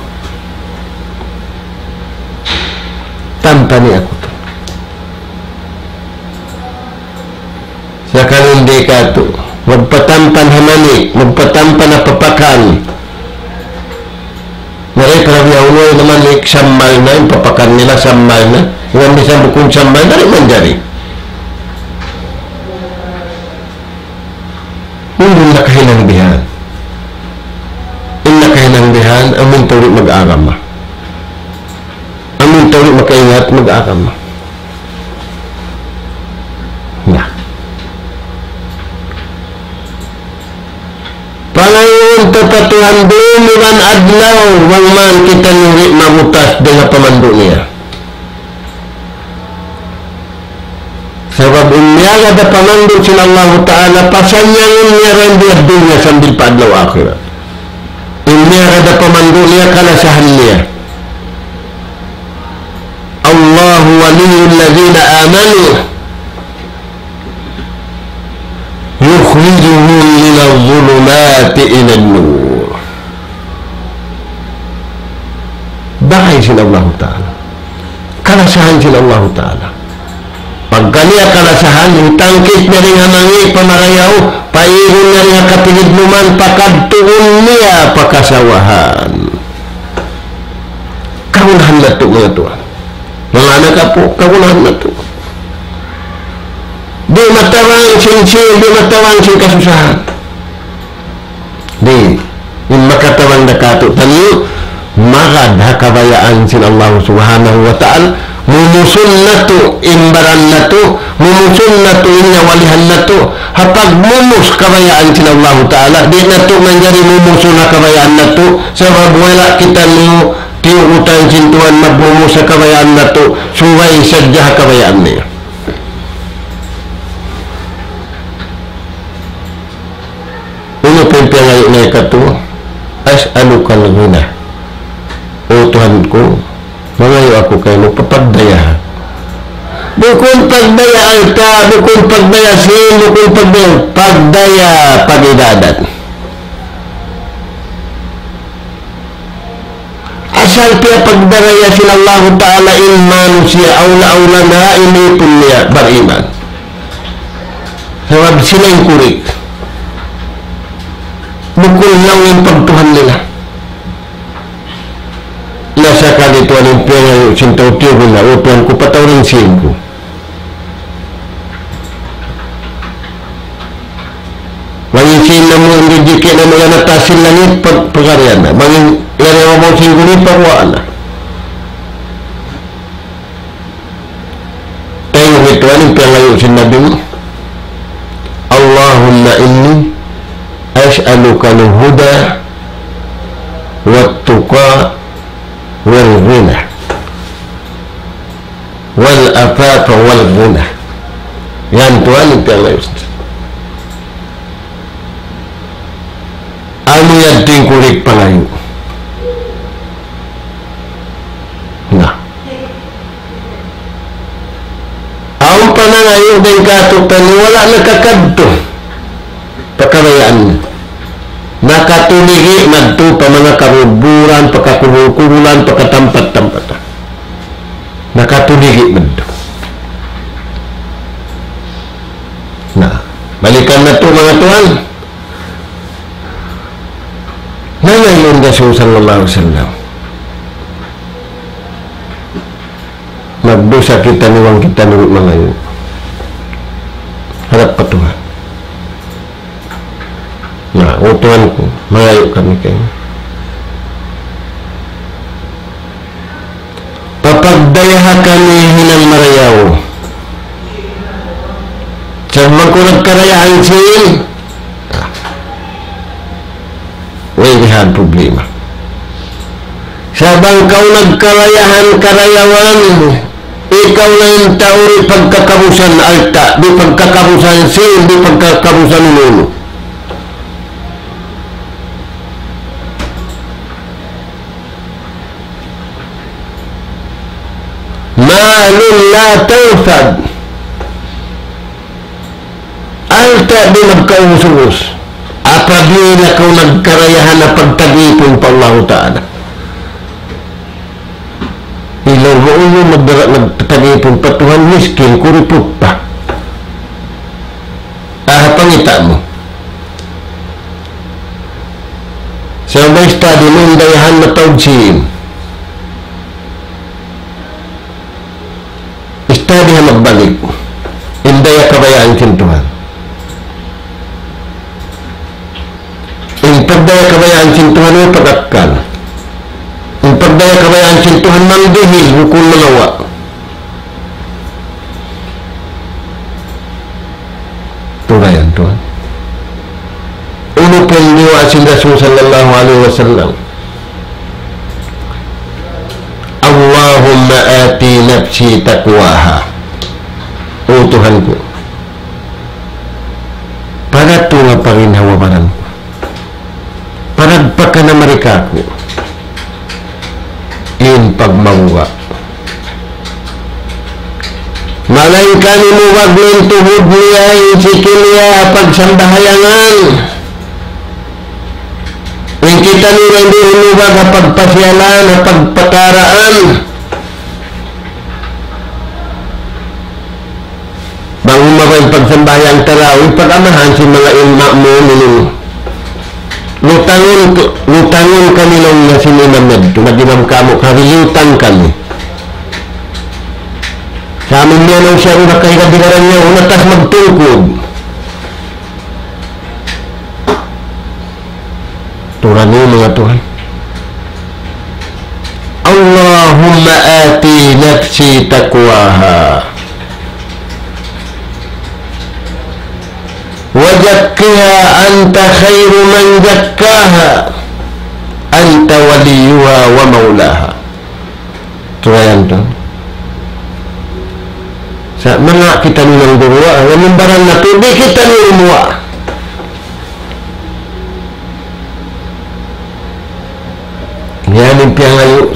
tanpa ni ako to sa kanundi kato magpatampan hamani magpatampan na papakan Nari para ulo naman samal na yung papakan nila samal na yung bisa bukong samal na rin manjari hindi nakahinangbihan amin tawid mag-arama amin tawid makaingat mag-arama na pangayon tapatuhan dumuran adlaw wang man kita nuri mabutas dengan pemanduk niya sebab ini Niaga ada pemandu sila Allah Ta'ala pasanyangan niya rin dia dunia sambil paadlaw akhirat. Ini ada pemandu niya kalasahan niya. Allahu waliyul ladhina amanu yukhrijuhum minal zulumati ilan nur. Bahay sila Allah Ta'ala, kalasahan sila Allah Ta'ala. Pagkaniya kalasahan, yung tangkis na rin hamangi pamarayaw, paihon na rin katigid naman, pakadtuon niya pakasawahan. Kaunahan na ito mga tuwan. Mga anak po, kaunahan na ito. Di matawang sinsil, di matawang sin kasusahan. Di, yung makatawang nakato. Tanyo, magad hakabayaan sin Allah Subhanahu wa Ta'ala. Mumusun na to, imbaran na to, mumusun na to, inyawalihan na to. Hapag mumus kabayaan sila Allah Ta'ala, di na to manjari mumusun na kabayaan na to. Sabab wala kita mo tiuutan sintuan magmumus sa kabayaan na to, suway sadya kabayaan niya. Uno pimpiya ngayon na ikato, as'alukal ghina. O Tuhan ko, mangayo ako kayo mo papagdaya. Bukod pagdaya alta, bukod pagdaya sin, bukod pagdaya pagidadat. Asal kaya pagdaraya sila Allah Ta'ala in manusia, awla-awla na inipon niya bariman. Sabab sila yung kurik. Bukod lang yung pagtuhan nila. Nasa kalituan yung pera yung sintaw-tiyo na utuan ko patawrin siya ko. Mangin siya na mo ang ridiki na mga natasin langit pagkaryan na. Mangin larawa mo siya ko ni pagwaan na. Tayo yung ituan yung pera yung sinabi mo. Allahumma inni as'aluka al-huda wat-tuqa wal-ghina wal-afafa wal-ghina. Yan Tuhan yung piyang ano yan tingkurik palayo na ang panangayon din katutan wala nakakadto pagkabayaan na nakatuligi nagto pa mga karuburan pagkakurukurulan pagkatampat-tampat nakatuligi nagto na balikan na to mga tuwan na ngayon Rasul sallallahu alaihi wasallam magdosa kita niwang kita nurut mga yun harap pa Tuhan. Nah, Tuhan ko, malayo kami kayo. Papagdayaha kami hinang marayaw. Sabang ko nagkarayahan siya, wala problema. Sabang kau nagkarayahan karayawan, ikaw na yung tauri pagkakabusan alta, di pagkakabusan siya, di pagkakabusan nuno. Malun la tawfad alta di magkausus apabila kau nagkarayahan na pagtagipon pa Allah Ta'ala ilaw mo yung nagtagipon pa Tuhan miskin kuripot pa pangita mo sa may study mo dayahan na tawdsin dia magbalik indaya kabayaan sintuhan in pagdaya kabayaan sintuhan mo pagakal in pagdaya kabayaan sintuhan mandihil hukul malawa turayan Tuhan uno pun niwa si Rasul sallallahu alaihi wasallam Allahumma ati nafsi taqwaha. Oh Tuhanku, parinhawa baran panagpaka na mereka ko in pagmawwa malaingkan imuwag ng tuhod niya insikil niya pagsambahayangan ang kita nila hindi imuwag ang pagpasyalan ang pagpataraan bang umawang pagsambayang tarawih pag-amahan si mga ilma mo ninyo lutangon kami lang na sinimamad tumaginam kamo karilutan kami sa amin niya nang siya una kahigadigaran niya unatas magtungkod Tuhan niyo mga Tuhan Allahumma ati nafsi taqwaha وزكها أنت خير من زكاها أنت وليها ومولاها Turayan to sa mga kita nilang duwa ang barang na to di kita niluwa yan yung piyangayo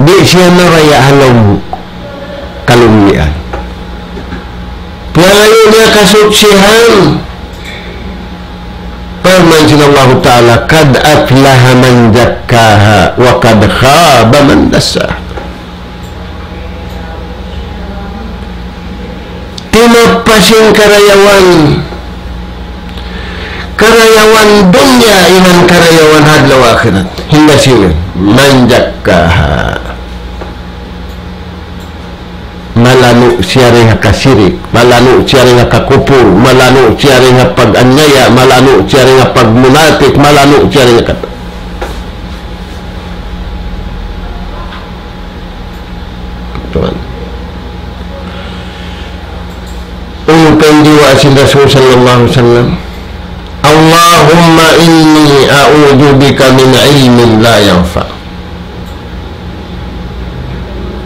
di siya narayaan ng kalumnian piyangayo niya kasuksihan firman sila Allah Ta'ala kad aflaha man zakkaha wa kad khaba man dassaha tinapasing karayawan dunya iman karayawan hadlaw akhirat hingga siya man zakkaha malano siya rin kasirik, malano siya rin kakupur, malano siya rin pag-anyaya, malano siya rin pagmunatik, malano siya rin Tuhan. Umupin diwa asin Rasul sallallahu alaihi wasallam Allahumma inni a'udhu bika min ilmin la yanfa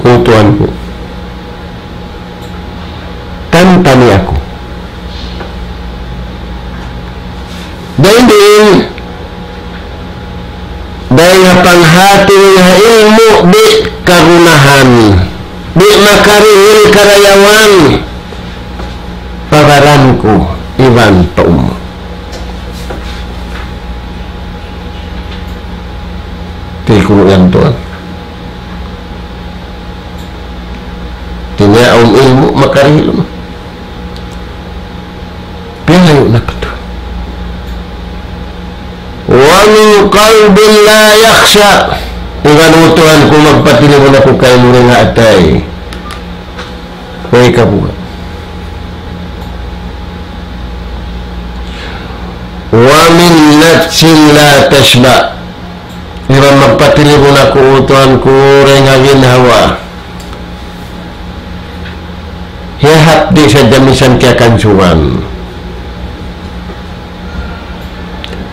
Tuhanku tantani aku dahil panghati nga ilmu di karunahan di makarihil karayawan pagaranku iban taum tilkul yan Tuhan tinayaw ilmu makarihil pilayo na ito wa min qalbin la yakhsha iganutuhan ko magpatiliw na ko kayo muna nga atay huwag ka buka wa min nafsin la tashba iba magpatiliw na ko utuhan ko rin nga ginhawa hihat di sa jamisan kaya kansuan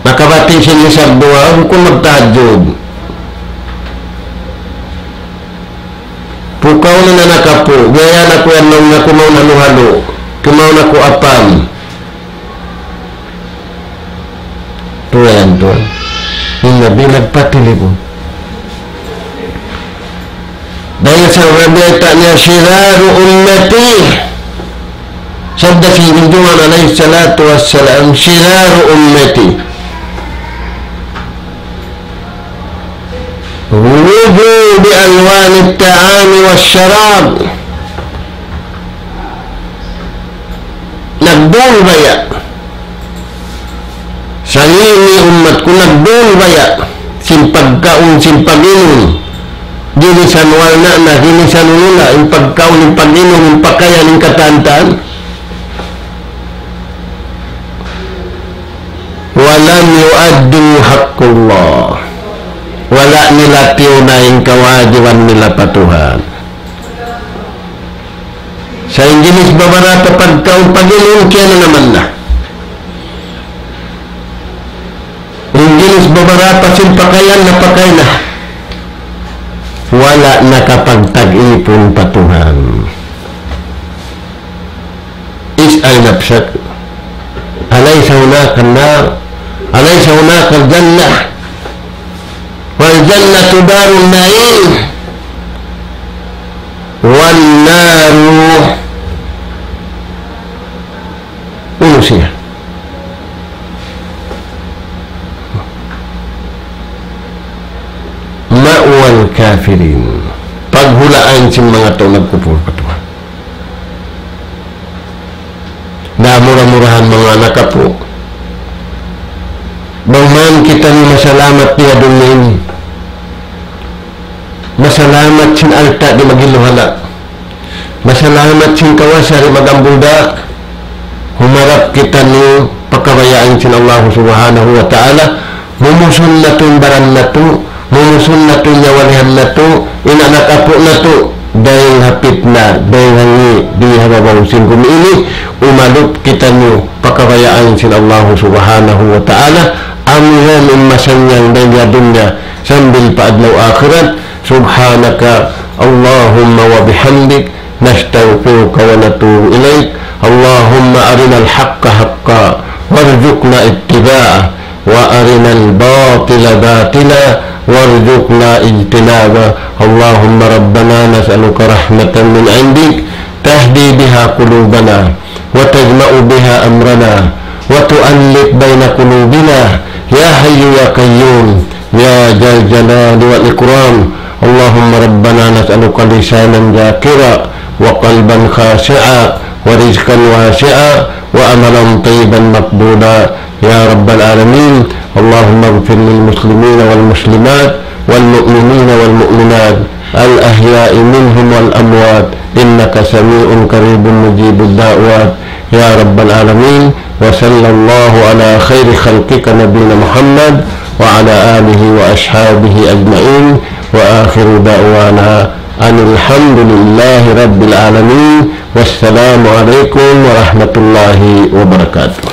makabati siya sa buwan kung magtahadjod pukaw na nanakapo gaya na ko yan nung nakumaw na nuhalo kumaw na ko apam tuyan tuwan yung nabilag patilibon dahil sa rabita niya siraru ummati sabda si Juhan alaihi salatu wassalam siraru ummati wujuh bi'alwan at-ta'ami wasyarab nagdul baya salini umat ko nagdul baya simpagkaon simpag-inom ginisan walna na ginisan nula yung pagkaon yung pag-inom yung pagkayan yung katantan walam yuaddu haqqullah wala nila tiunayin kawajiban nila patuhan sa Ingilis babarata pagkaon pag-inom kaya na naman na Ingilis babarata simpakayan na pakay na wala nakapagtag-ipon patuhan is ay napsak alaysa hunaka an-nar, alaysa hunaka al-jannah, wal jannatu darun na'im, wan naru unusiyah. Ma'wal kafirin, paghulaan sa mga tao nagkupur patuwa. Na murah-murahan mga anak po, bangman kita ni masalamat niya dunya ini, masalamat sin alta di magiluhala, masalamat sin kawasa di magambulda, humarap kita ni pagkabayaan sin Allah subhanahu wa ta'ala, mumusun na to baran na to, mumusun na to nyawalihan na to, inanak apo na to, dahil hapit na, dahil hangi di hababawsin kumili, umalup kita nyo pagkabayaan sin Allah subhanahu wa ta'ala, amihan masanyang daya dunya sambil paadlaw akhirat. Subhanaka Allahumma wa bihamdik nastaghfiruka wa natubu ilaik. Allahumma arinal haqqa haqqa warzuqna ittiba'ah wa arinal batila batila warzuqna ijtinaba. Allahumma rabbana nas'aluka rahmatan min 'indik tahdi biha qulubana wa tajma'u biha amrana wa tu'allif baina qulubina ya hayyu ya qayyum ya jal jalali wal ikram. Allahumma rabbana nas'aluka lisanan zakira wa qalban khashi'a wa rizqan wasi'a wa amalan tayyiban maqbula ya rabbal alamin. Allahumma ighfir lil muslimina wal muslimat wal mu'minina wal mu'minat al ahya'i minhum wal amwat innaka sami'un qaribun mujibud da'wat ya rabbal alamin. Wa sallallahu ala khairi khalqika nabiyina Muhammad wa ala alihi wa ashabihi ajma'in wa akhiru da'wana alhamdulillahi rabbil alamin. Wassalamu alaikum warahmatullahi wabarakatuh.